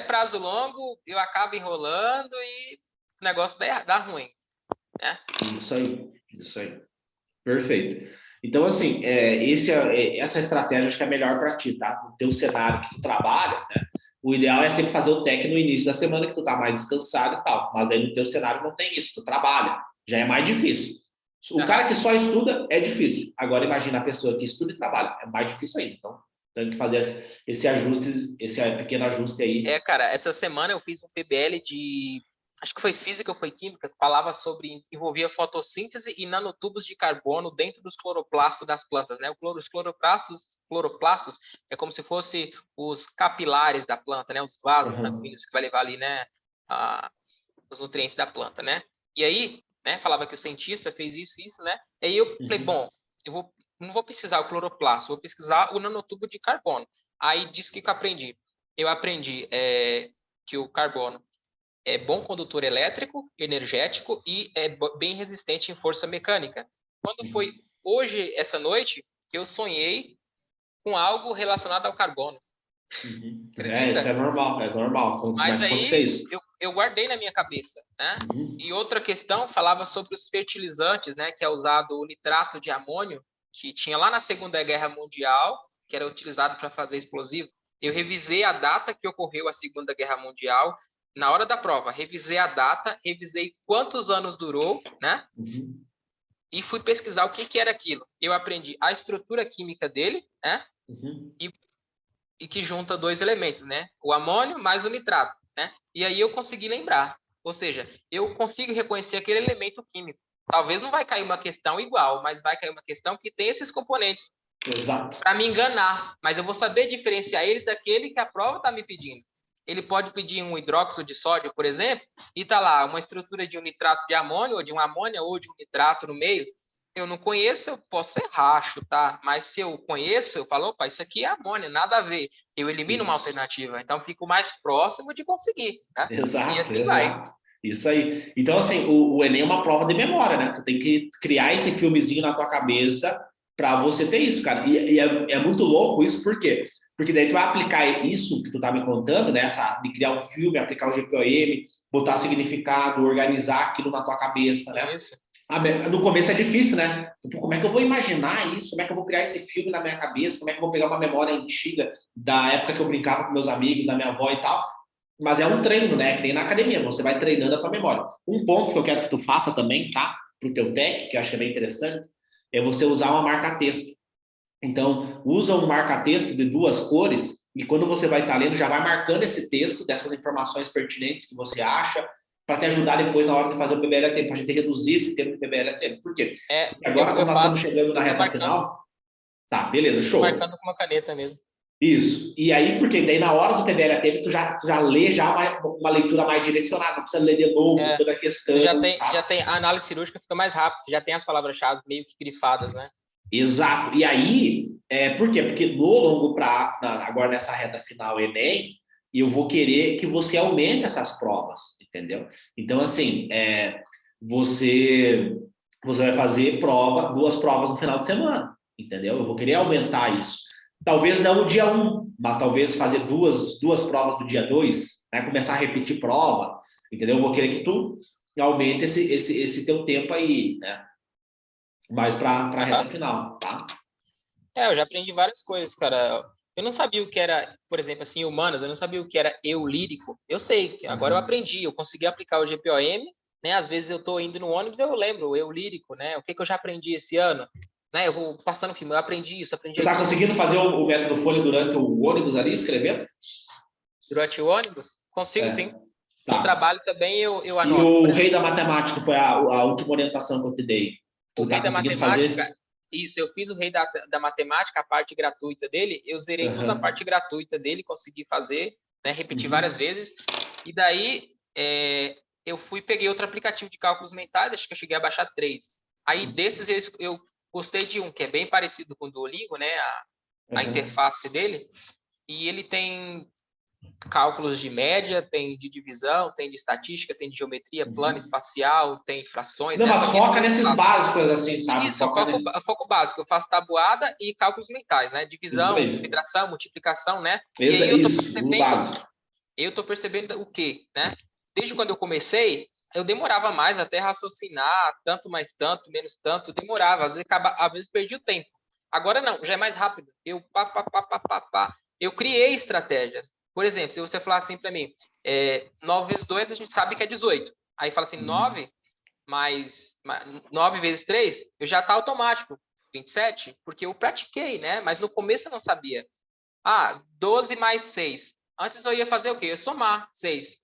[SPEAKER 1] prazo longo, eu acabo enrolando e o negócio dá ruim, né?
[SPEAKER 2] Isso aí. Perfeito. Então, assim, essa estratégia acho que é melhor para ti, tá? No teu cenário que tu trabalha, né? O ideal é sempre fazer o tech no início da semana, que tu tá mais descansado e tal. Mas aí no teu cenário não tem isso, tu trabalha. Já é mais difícil. O cara que só estuda é difícil. Agora imagina a pessoa que estuda e trabalha. É mais difícil ainda. Então, tem que fazer esse ajuste, esse pequeno ajuste aí.
[SPEAKER 1] Cara, essa semana eu fiz um PBL de... Acho que foi física ou foi química, que falava sobre... Envolvia fotossíntese e nanotubos de carbono dentro dos cloroplastos das plantas, né? Os cloroplastos é como se fosse os capilares da planta, né? Os vasos sanguíneos que vai levar ali, né? Os nutrientes da planta, né? E aí, né? Falava que o cientista fez isso, né? E aí eu falei, bom, não vou pesquisar o cloroplasto, vou pesquisar o nanotubo de carbono. Aí disse que eu aprendi. Eu aprendi que o carbono é bom condutor elétrico, energético e é bem resistente em força mecânica. Quando foi hoje, essa noite, eu sonhei com algo relacionado ao carbono. Acredita?
[SPEAKER 2] Isso é normal. Quando
[SPEAKER 1] Mas
[SPEAKER 2] começa a acontecer
[SPEAKER 1] aí
[SPEAKER 2] isso.
[SPEAKER 1] eu guardei na minha cabeça, né? E outra questão falava sobre os fertilizantes, né? Que é usado o nitrato de amônio, que tinha lá na Segunda Guerra Mundial, que era utilizado para fazer explosivo. Eu revisei a data que ocorreu a Segunda Guerra Mundial na hora da prova. Revisei a data, revisei quantos anos durou, né? E fui pesquisar o que era aquilo. Eu aprendi a estrutura química dele, né? E que junta dois elementos, né? O amônio mais o nitrato, né? E aí eu consegui lembrar. Ou seja, eu consigo reconhecer aquele elemento químico. Talvez não vai cair uma questão igual, mas vai cair uma questão que tem esses componentes.
[SPEAKER 2] Exato.
[SPEAKER 1] Para me enganar, mas eu vou saber diferenciar ele daquele que a prova está me pedindo. Ele pode pedir um hidróxido de sódio, por exemplo, e tá lá uma estrutura de um nitrato de amônio, ou de um amônia, ou de um nitrato no meio. Eu não conheço, eu posso errar, chutar, mas se eu conheço, eu falo, opa, isso aqui é amônia, nada a ver. Eu elimino uma alternativa, então fico mais próximo de conseguir, né?
[SPEAKER 2] Exato,
[SPEAKER 1] E assim vai.
[SPEAKER 2] Isso aí. Então, assim, o Enem é uma prova de memória, né? Tu tem que criar esse filmezinho na tua cabeça para você ter isso, cara. E é muito louco isso, por quê? Porque daí tu vai aplicar isso que tu tá me contando, né? De criar um filme, aplicar o GPOM, botar significado, organizar aquilo na tua cabeça, né?
[SPEAKER 1] Isso.
[SPEAKER 2] No começo é difícil, né? Tipo, como é que eu vou imaginar isso? Como é que eu vou criar esse filme na minha cabeça? Como é que eu vou pegar uma memória antiga da época que eu brincava com meus amigos, da minha avó e tal? Mas é um treino, né? Que nem na academia, você vai treinando a tua memória. Um ponto que eu quero que tu faça também, tá? Pro teu deck, que eu acho que é bem interessante, é você usar uma marca-texto. Então, usa um marca-texto de duas cores e quando você vai estar lendo, já vai marcando esse texto dessas informações pertinentes que você acha para te ajudar depois na hora de fazer o PBL-AT, para a gente reduzir esse tempo de PBL-AT. Por quê? Porque agora, como nós estamos chegando na reta final... Tá, beleza, show.
[SPEAKER 1] Marcando com uma caneta mesmo.
[SPEAKER 2] Isso. E aí, porque daí na hora do PBL-AT, tu já lê uma leitura mais direcionada, não precisa ler de novo toda a questão.
[SPEAKER 1] Já tem a análise cirúrgica, fica mais rápido, você já tem as palavras-chave meio que grifadas, né?
[SPEAKER 2] Exato. E aí, por quê? Porque no longo prazo, agora nessa reta final Enem, eu vou querer que você aumente essas provas, entendeu? Então, assim, você vai fazer duas provas no final de semana, entendeu? Eu vou querer aumentar isso. Talvez não o dia 1, mas talvez fazer duas provas do dia 2, né? Começar a repetir prova, entendeu? Eu vou querer que tu aumente esse teu tempo aí, né? Mais para a reta final, tá?
[SPEAKER 1] Eu já aprendi várias coisas, cara. Eu não sabia o que era, por exemplo, assim, humanas, eu não sabia o que era eu lírico. Eu sei, agora eu aprendi, eu consegui aplicar o GPOM, né? Às vezes eu tô indo no ônibus, eu lembro, eu lírico, né? O que eu já aprendi esse ano, né? Eu vou passando filme, eu aprendi isso, aprendi
[SPEAKER 2] aquilo. Você tá conseguindo fazer o método Folha durante o ônibus ali, escrevendo?
[SPEAKER 1] Durante o ônibus? Consigo, sim.
[SPEAKER 2] Tá.
[SPEAKER 1] No trabalho também eu anoto.
[SPEAKER 2] E o rei da matemática foi a última orientação que eu te dei.
[SPEAKER 1] O rei da matemática, isso, eu fiz o rei da matemática, a parte gratuita dele, eu zerei toda a parte gratuita dele, consegui fazer, né, repetir várias vezes, e daí eu peguei outro aplicativo de cálculos mentais, acho que eu cheguei a baixar 3. Aí desses eu gostei de um, que é bem parecido com o Duolingo, né? A interface dele. E ele tem cálculos de média, tem de divisão, tem de estatística, tem de geometria plana, espacial, tem frações.
[SPEAKER 2] Não, mas foca nesses básicos, assim, sabe?
[SPEAKER 1] Isso, foco básico. Eu faço tabuada e cálculos mentais, né? Divisão, subtração, multiplicação, né? E aí eu tô percebendo o quê, né? Desde quando eu comecei, eu demorava mais até raciocinar, tanto mais tanto, menos tanto, demorava, às vezes perdi o tempo. Agora não, já é mais rápido. Eu criei estratégias. Por exemplo, se você falar assim para mim, 9 vezes 2 a gente sabe que é 18. Aí fala assim, 9 mais 9 vezes 3, eu já tá automático, 27, porque eu pratiquei, né? Mas no começo eu não sabia. 12 mais 6. Antes eu ia fazer o quê? Eu ia somar 6.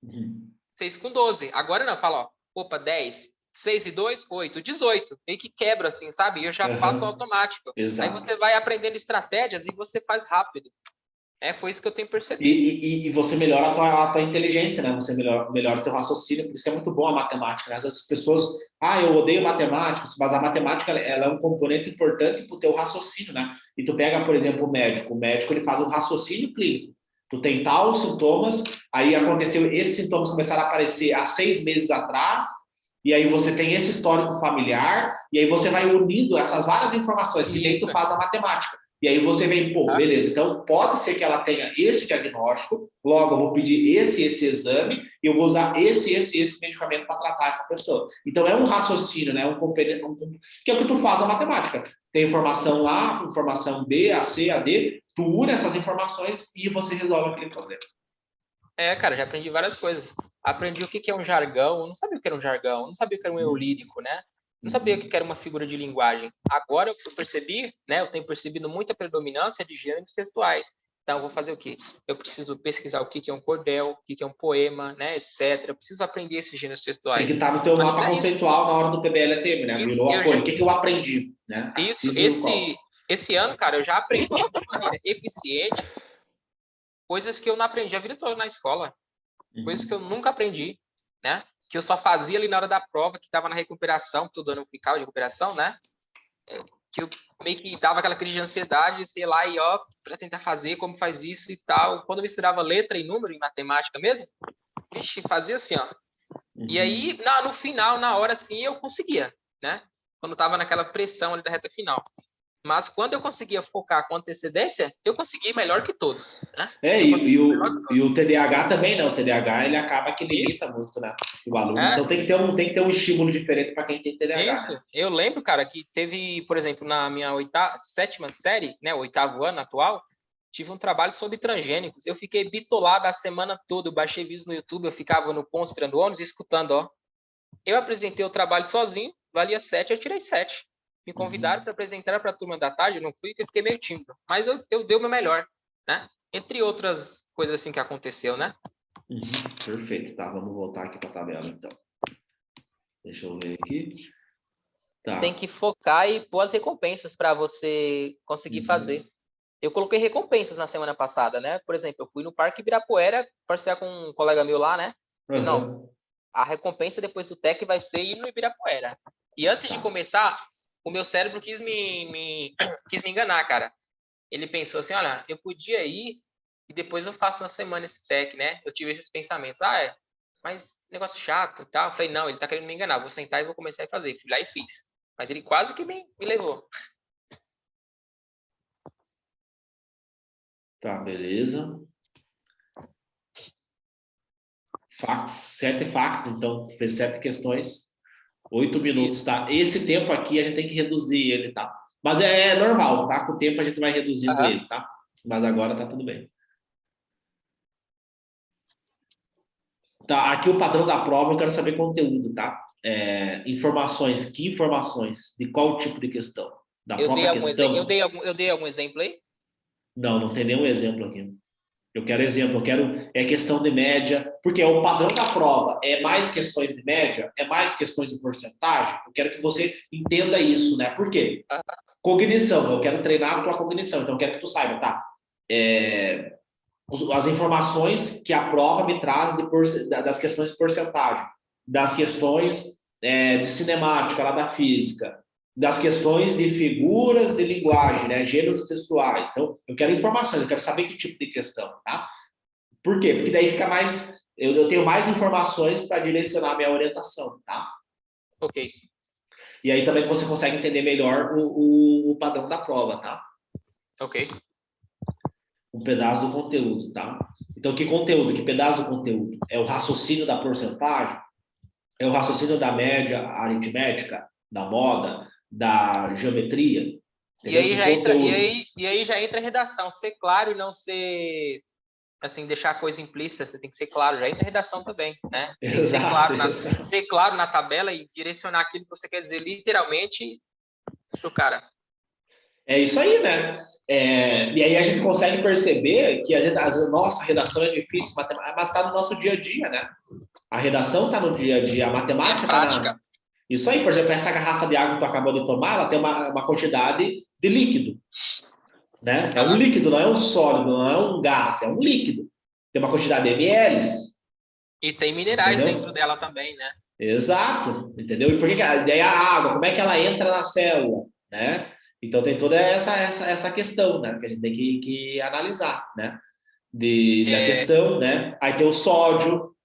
[SPEAKER 1] 6 com 12. Agora não, eu falo, opa, 10. 6 e 2, 8. 18. Meio que quebra assim, sabe? Eu já faço automático.
[SPEAKER 2] Exato.
[SPEAKER 1] Aí você vai aprendendo estratégias e você faz rápido. Foi isso que eu tenho percebido.
[SPEAKER 2] E você melhora a tua inteligência, né? Você melhora o teu raciocínio, por isso que é muito bom a matemática, né? As pessoas, eu odeio matemática, mas a matemática ela é um componente importante para o teu raciocínio, né? E tu pega, por exemplo, o médico ele faz um raciocínio clínico. Tu tem tal sintomas, aí aconteceu, esses sintomas começaram a aparecer há 6 meses atrás, e aí você tem esse histórico familiar, e aí você vai unindo essas várias informações que nem tu faz na matemática. E aí você vem, beleza, então pode ser que ela tenha esse diagnóstico, logo eu vou pedir esse exame e eu vou usar esse medicamento para tratar essa pessoa. Então é um raciocínio, né? Que é o que tu faz na matemática. Tem informação A, informação B, A, C, A, D, tu une essas informações e você resolve aquele problema.
[SPEAKER 1] Cara, já aprendi várias coisas. Aprendi o que é um jargão, eu não sabia o que era um jargão, eu não sabia o que era um eu lírico, né? Não sabia o que era uma figura de linguagem. Agora eu percebi, né? Eu tenho percebido muita predominância de gêneros textuais. Então, eu vou fazer o quê? Eu preciso pesquisar o que é um cordel, o que é um poema, né, etc. Eu preciso aprender esses gêneros textuais.
[SPEAKER 2] Tem que estar no teu mapa conceitual na hora do PBL-ATM, né? Virou a folha. O que eu aprendi, né?
[SPEAKER 1] Isso, esse ano, cara, eu já aprendi de maneira eficiente coisas que eu não aprendi a vida toda na escola. Coisas que eu nunca aprendi, né? Que eu só fazia ali na hora da prova, que estava na recuperação, que todo ano ficava de recuperação, né? Que eu meio que dava aquela crise de ansiedade, sei lá, e para tentar fazer como faz isso e tal. Quando eu misturava letra e número em matemática mesmo, fazia assim, ó. E aí, no final, na hora, assim, eu conseguia, né? Quando estava naquela pressão ali da reta final. Mas quando eu conseguia focar com antecedência, eu consegui melhor que todos, né?
[SPEAKER 2] E o TDAH também, né? O TDAH, ele acaba que limita muito, né? O aluno. Então tem que ter um estímulo diferente para quem tem TDAH.
[SPEAKER 1] Isso.
[SPEAKER 2] Né?
[SPEAKER 1] Eu lembro, cara, que teve, por exemplo, na minha 7ª série, né? 8º ano atual, tive um trabalho sobre transgênicos. Eu fiquei bitolado a semana toda. Eu baixei vídeos no YouTube, eu ficava no ponto esperando o ônibus e escutando, ó. Eu apresentei o trabalho sozinho, valia 7, eu tirei 7. Me convidaram para apresentar para a turma da tarde, eu não fui, porque eu fiquei meio tímido. Mas eu dei o meu melhor, né? Entre outras coisas assim que aconteceu, né?
[SPEAKER 2] Perfeito, tá. Vamos voltar aqui para a tabela, então. Deixa eu ver aqui. Tá.
[SPEAKER 1] Tem que focar e pôr as recompensas para você conseguir fazer. Eu coloquei recompensas na semana passada, né? Por exemplo, eu fui no Parque Ibirapuera passear com um colega meu lá, né? E não, a recompensa depois do TEC vai ser ir no Ibirapuera. E antes de começar, o meu cérebro quis me enganar, cara. Ele pensou assim, olha, eu podia ir e depois eu faço na semana esse TEC, né? Eu tive esses pensamentos. Mas negócio chato e tal. Eu falei, não, ele tá querendo me enganar. Vou sentar e vou começar a fazer. Fui lá e fiz. Mas ele quase que me levou.
[SPEAKER 2] Tá, beleza. 7 fax, então fez 7 questões. 8 minutos, isso. Tá? Esse tempo aqui a gente tem que reduzir ele, tá? Mas é normal, tá? Com o tempo a gente vai reduzindo ele, tá? Mas agora tá tudo bem. Tá, aqui o padrão da prova, eu quero saber conteúdo, tá? Informações, que informações? De qual tipo de questão?
[SPEAKER 1] Eu dei algum exemplo aí?
[SPEAKER 2] Não tem nenhum exemplo aqui. Eu quero exemplo, questão de média, porque o padrão da prova é mais questões de média, é mais questões de porcentagem. Eu quero que você entenda isso, né? Por quê? Cognição, eu quero treinar a tua cognição, então eu quero que tu saiba, tá? as informações que a prova me traz das questões de porcentagem, das questões de cinemática lá da física, das questões de figuras de linguagem, né, gêneros textuais. Então, eu quero informações, eu quero saber que tipo de questão, tá? Por quê? Porque daí fica mais, eu tenho mais informações para direcionar a minha orientação, tá?
[SPEAKER 1] Ok.
[SPEAKER 2] E aí também você consegue entender melhor o padrão da prova, tá?
[SPEAKER 1] Ok.
[SPEAKER 2] Um pedaço do conteúdo, tá? Então, que conteúdo, que pedaço do conteúdo? É o raciocínio da porcentagem? É o raciocínio da média aritmética, da moda, da geometria? Entendeu? Que conteúdo?
[SPEAKER 1] E aí já entra a redação, ser claro e não ser, assim, deixar a coisa implícita, você tem que ser claro, já entra a redação também, né? Tem que ser
[SPEAKER 2] Exato,
[SPEAKER 1] ser claro na tabela e direcionar aquilo que você quer dizer literalmente pro cara.
[SPEAKER 2] É isso aí, né? E aí a gente consegue perceber que às vezes, nossa, a redação é difícil, mas está no nosso dia a dia, né? A redação está no dia a dia, a matemática está na. Isso aí, por exemplo, essa garrafa de água que tu acabou de tomar, ela tem uma quantidade de líquido, né? É um líquido, não é um sólido, não é um gás, é um líquido. Tem uma quantidade de ml.
[SPEAKER 1] E tem minerais dentro dela também, né?
[SPEAKER 2] Exato, entendeu? E por que daí a água, como é que ela entra na célula, né? Então tem toda essa questão, né? Que a gente tem que analisar, né? Da questão, né? Aí tem o sódio,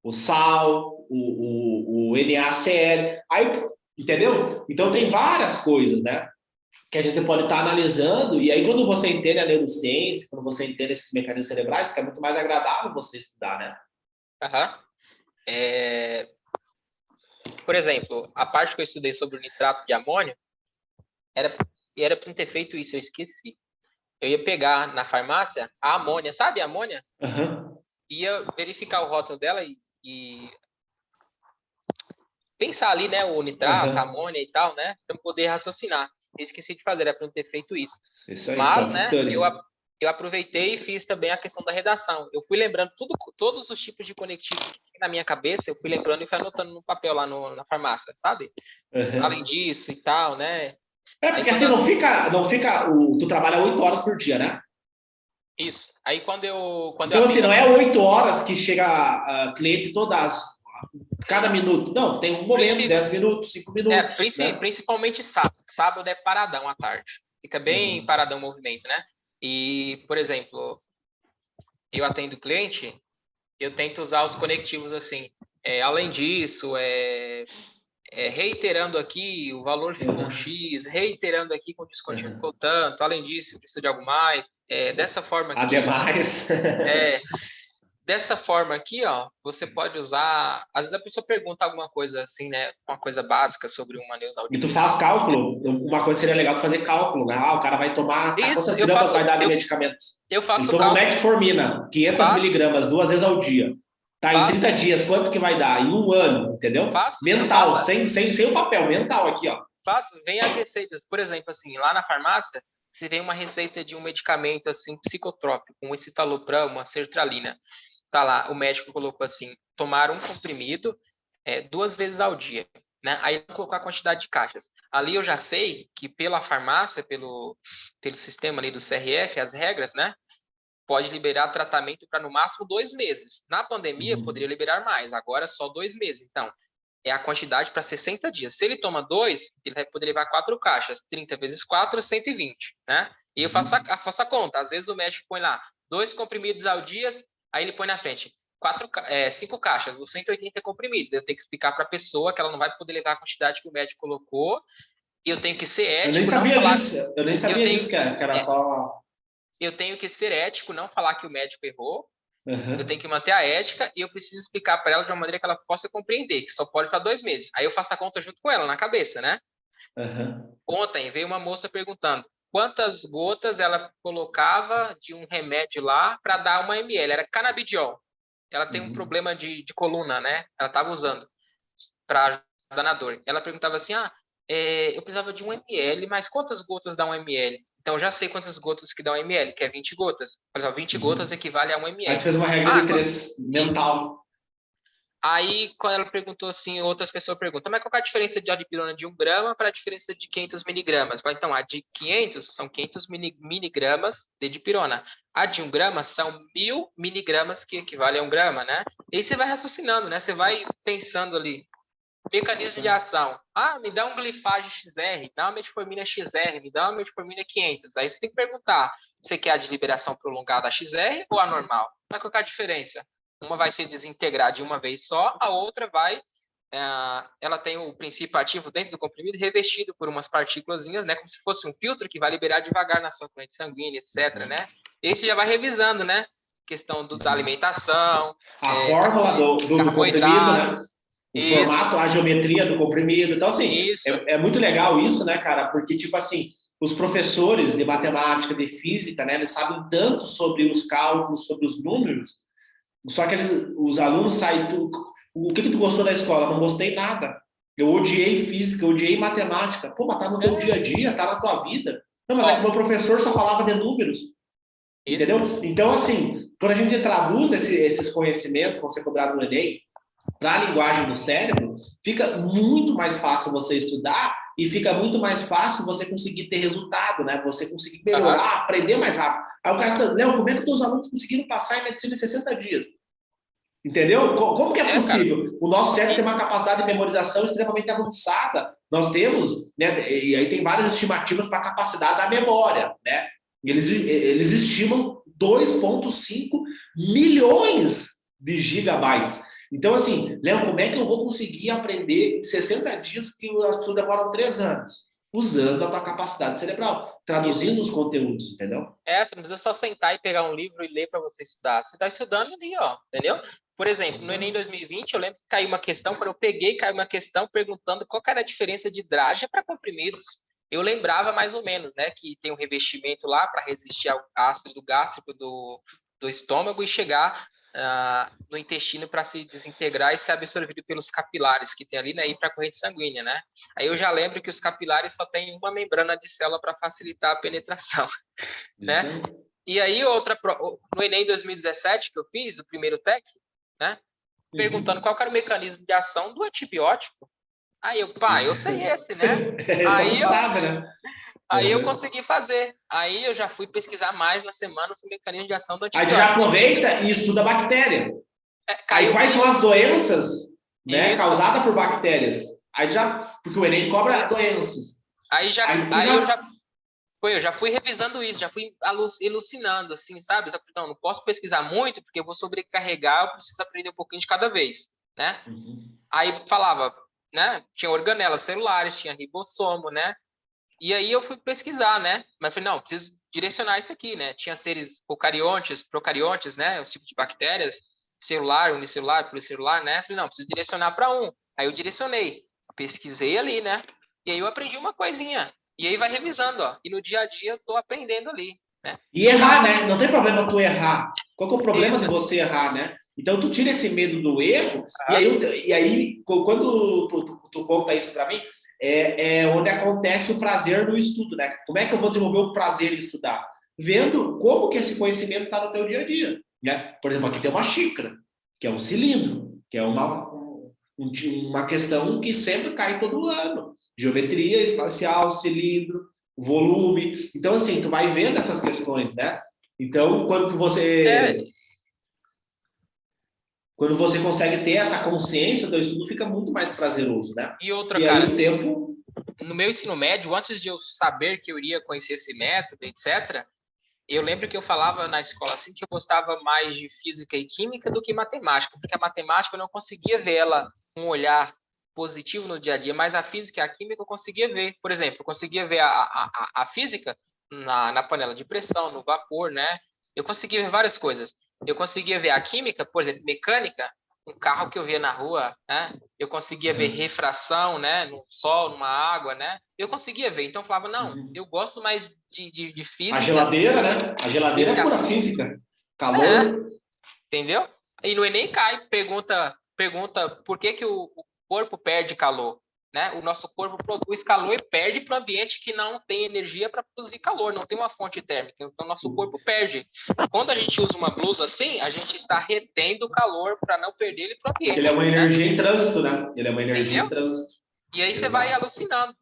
[SPEAKER 2] o sal, o NaCl, aí, entendeu? Então tem várias coisas, né? Que a gente pode estar analisando, e aí quando você entende a neurociência, quando você entende esses mecanismos cerebrais, fica muito mais agradável você estudar, né?
[SPEAKER 1] Por exemplo, a parte que eu estudei sobre o nitrato de amônio, era para ter feito isso, eu esqueci. Eu ia pegar na farmácia a amônia, sabe a amônia? Ia verificar o rótulo dela e pensar ali, né, o nitrato, a amônia e tal, né, para poder raciocinar. Eu esqueci de fazer, era para não ter feito isso.
[SPEAKER 2] Isso aí,
[SPEAKER 1] mas, né, eu aproveitei e fiz também a questão da redação. Eu fui lembrando todos os tipos de conectivos que tinha na minha cabeça, eu fui lembrando e fui anotando no papel lá na farmácia, sabe? Além disso e tal, né?
[SPEAKER 2] Porque assim, não fica tu trabalha 8 horas por dia, né?
[SPEAKER 1] Isso. Aí
[SPEAKER 2] então, assim, não é 8 horas que chega cliente cada minuto. Não, tem um momento, 10 minutos, 5 minutos. Né?
[SPEAKER 1] Principalmente sábado. Sábado é paradão à tarde. Fica bem paradão o movimento, né? E, por exemplo, eu atendo cliente, eu tento usar os conectivos assim. Além disso, reiterando aqui, o valor ficou X, reiterando aqui com o descontinho ficou tanto, além disso, precisa de algo mais. Dessa forma aqui.
[SPEAKER 2] Ademais.
[SPEAKER 1] Dessa forma aqui, ó, você pode usar. Às vezes a pessoa pergunta alguma coisa assim, né? Uma coisa básica sobre uma Neusaldina.
[SPEAKER 2] E tu faz cálculo? Uma coisa seria legal tu fazer cálculo, né? O cara vai tomar. Quantas gramas vai dar de medicamento?
[SPEAKER 1] Eu faço
[SPEAKER 2] cálculo. Ele toma metformina, 500 miligramas, 2 vezes ao dia. Tá, em 30 dias, quanto que vai dar? Em 1 ano, entendeu? Mental, sem o papel, mental aqui, ó.
[SPEAKER 1] Vem as receitas. Por exemplo, assim, lá na farmácia, você vem uma receita de um medicamento assim psicotrópico, um escitalopram, uma sertralina. Tá lá, o médico colocou assim, tomar um comprimido 2 vezes ao dia. Né? Aí colocou a quantidade de caixas. Ali eu já sei que pela farmácia, pelo sistema ali do CRF, as regras, né? Pode liberar tratamento para no máximo 2 meses. Na pandemia, poderia liberar mais, agora só 2 meses. Então, é a quantidade para 60 dias. Se ele toma 2, ele vai poder levar 4 caixas. 30 vezes 4, 120. Né? E eu faço a conta. Às vezes o médico põe lá 2 comprimidos ao dia, aí ele põe na frente 5 caixas, os 180 comprimidos. Eu tenho que explicar para a pessoa que ela não vai poder levar a quantidade que o médico colocou. E eu tenho que ser ético.
[SPEAKER 2] Eu nem sabia disso, que era só.
[SPEAKER 1] Eu tenho que ser ético, não falar que o médico errou. Eu tenho que manter a ética e eu preciso explicar para ela de uma maneira que ela possa compreender, que só pode para 2 meses. Aí eu faço a conta junto com ela, na cabeça, né? Ontem veio uma moça perguntando quantas gotas ela colocava de um remédio lá para dar 1 ml. Era canabidiol. Ela tem um problema de coluna, né? Ela estava usando para ajudar na dor. Ela perguntava assim, eu precisava de 1 ml, mas quantas gotas dá 1 ml? Então, eu já sei quantas gotas que dá 1 ml, que é 20 gotas. Por exemplo, 20 gotas equivale a 1 ml.
[SPEAKER 2] Aí tu fez uma regra de 3 mental.
[SPEAKER 1] Aí, quando ela perguntou assim, outras pessoas perguntam, mas qual é a diferença de dipirona de 1 grama para a diferença de 500 miligramas? Então, a de 500 são 500 miligramas de dipirona. de 1 grama são 1000 miligramas, que equivale a 1 grama, né? E aí você vai raciocinando, né? Você vai pensando ali. Mecanismo de ação. Me dá um glifage XR, dá uma metformina XR, me dá uma metformina 500. Aí você tem que perguntar, você quer a de liberação prolongada XR ou a normal? Qual é a diferença? Uma vai se desintegrar de uma vez só, a outra vai... ela tem o princípio ativo dentro do comprimido revestido por umas partículazinhas, né? Como se fosse um filtro que vai liberar devagar na sua corrente sanguínea, etc, né? Esse já vai revisando, né? Questão da alimentação.
[SPEAKER 2] A fórmula do comprimido, né? O formato, a geometria do comprimido. Então, assim, é muito legal isso, né, cara? Porque, tipo assim, os professores de matemática, de física, né, eles sabem tanto sobre os cálculos, sobre os números, só que os alunos saem... O que tu gostou da escola? Não gostei nada. Eu odiei física, eu odiei matemática. Pô, mas tá no teu dia a dia, tá na tua vida. Não, mas é que meu professor só falava de números. Entendeu? Então, assim, quando a gente traduz esses conhecimentos que vão ser cobrados no Enem para a linguagem do cérebro, fica muito mais fácil você estudar e fica muito mais fácil você conseguir ter resultado, né? Você conseguir melhorar, aprender mais rápido. Aí o cara, Léo, como é que os alunos conseguiram passar em medicina em 60 dias? Entendeu? Como que é possível? Cara. O nosso cérebro tem uma capacidade de memorização extremamente avançada. Nós temos, né? E aí tem várias estimativas para a capacidade da memória, né? Eles estimam 2,5 milhões de gigabytes. Então, assim, Léo, como é que eu vou conseguir aprender em 60 dias que as pessoas demoram 3 anos? Usando a tua capacidade cerebral, traduzindo os conteúdos, entendeu?
[SPEAKER 1] Você não precisa só sentar e pegar um livro e ler para você estudar. Você está estudando ali, ó, entendeu? Por exemplo, no Enem 2020, eu lembro que caiu uma questão, quando eu peguei, caiu uma questão perguntando qual era a diferença de drágia para comprimidos. Eu lembrava mais ou menos, né, que tem um revestimento lá para resistir ao ácido gástrico do estômago e chegar no intestino para se desintegrar e ser absorvido pelos capilares que tem ali, né, e para a corrente sanguínea, né? Aí eu já lembro que os capilares só têm uma membrana de célula para facilitar a penetração, né? E aí no Enem 2017 que eu fiz, o primeiro TEC, né, perguntando qual era o mecanismo de ação do antibiótico. Aí eu sei esse, né? Aí eu consegui fazer. Aí eu já fui pesquisar mais na semana sobre o mecanismo de ação do antibiótico.
[SPEAKER 2] Aí tu já aproveita e estuda a bactéria. Aí quais são as doenças, né, causadas por bactérias? Aí porque o Enem cobra as doenças.
[SPEAKER 1] Eu já fui revisando isso, já fui elucinando, assim, sabe? Não posso pesquisar muito, porque eu vou sobrecarregar, eu preciso aprender um pouquinho de cada vez, né? Aí falava, né? Tinha organelas celulares, tinha ribossomo, né? E aí eu fui pesquisar, né? Mas falei, não, preciso direcionar isso aqui, né? Tinha seres eucariontes, procariontes, né? Os tipos de bactérias, celular, unicelular, pluricelular, né? Falei, não, preciso direcionar para um. Aí eu direcionei, pesquisei ali, né? E aí eu aprendi uma coisinha. E aí vai revisando, ó. E no dia a dia eu tô aprendendo ali, né?
[SPEAKER 2] E errar, né? Não tem problema tu errar. Qual que é o problema de você errar, né? Então tu tira esse medo do erro, e aí quando tu conta isso para mim, é onde acontece o prazer no estudo, né? Como é que eu vou desenvolver o prazer em estudar? Vendo como que esse conhecimento está no teu dia a dia, né? Por exemplo, aqui tem uma xícara, que é um cilindro, que é uma questão que sempre cai todo ano. Geometria espacial, cilindro, volume. Então, assim, tu vai vendo essas questões, né? Então, quando você consegue ter essa consciência, o teu estudo fica muito mais prazeroso, né?
[SPEAKER 1] E outra, cara, assim, no meu ensino médio, antes de eu saber que eu iria conhecer esse método, etc., eu lembro que eu falava na escola assim que eu gostava mais de física e química do que matemática, porque a matemática eu não conseguia ver ela com um olhar positivo no dia a dia, mas a física e a química eu conseguia ver. Por exemplo, eu conseguia ver a física na panela de pressão, no vapor, né? Eu conseguia ver várias coisas. Eu conseguia ver a química, por exemplo, mecânica, um carro que eu via na rua, né? Eu conseguia ver refração, né? No sol, numa água, né? Eu conseguia ver. Então eu falava, não, eu gosto mais de física.
[SPEAKER 2] A geladeira, né? A geladeira é pura física. Calor.
[SPEAKER 1] Entendeu? E no Enem cai, pergunta por que o corpo perde calor, né? O nosso corpo produz calor e perde para o ambiente que não tem energia para produzir calor, não tem uma fonte térmica. Então, o nosso corpo perde. Quando a gente usa uma blusa assim, a gente está retendo calor para não perder ele para o ambiente.
[SPEAKER 2] Porque ele é uma energia em trânsito, né? Ele é uma energia em trânsito.
[SPEAKER 1] E aí você vai alucinando.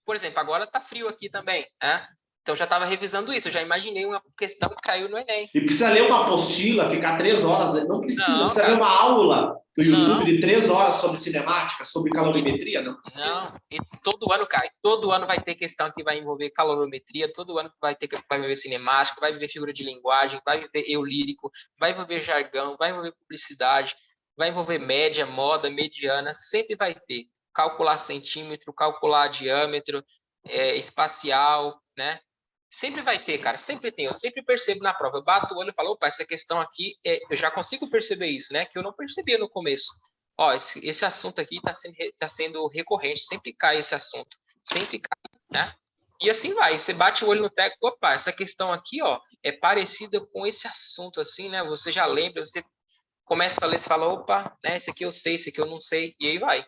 [SPEAKER 1] Por exemplo, agora tá frio aqui também, né? Então, já estava revisando isso, eu já imaginei uma questão que caiu no Enem.
[SPEAKER 2] E precisa ler uma apostila, ficar 3 horas, não precisa. Não, precisa
[SPEAKER 1] cara,
[SPEAKER 2] ler uma aula do YouTube
[SPEAKER 1] não.
[SPEAKER 2] de 3 horas sobre cinemática, sobre calorimetria, não precisa.
[SPEAKER 1] Não, e todo ano cai. Todo ano vai ter questão que vai envolver calorimetria, todo ano vai ter que vai envolver cinemática, vai envolver figura de linguagem, vai envolver eu lírico, vai envolver jargão, vai envolver publicidade, vai envolver média, moda, mediana, sempre vai ter. Calcular centímetro, calcular diâmetro, espacial, né? Sempre vai ter, cara, sempre tem. Eu sempre percebo na prova. Eu bato o olho e falo, opa, essa questão aqui, eu já consigo perceber isso, né? Que eu não percebia no começo. Ó, esse assunto aqui tá sendo recorrente, sempre cai esse assunto, sempre cai, né? E assim vai, você bate o olho no técnico, opa, essa questão aqui, ó, é parecida com esse assunto, assim, né? Você já lembra, você começa a ler, você fala, opa, né? Esse aqui eu sei, esse aqui eu não sei, e aí vai.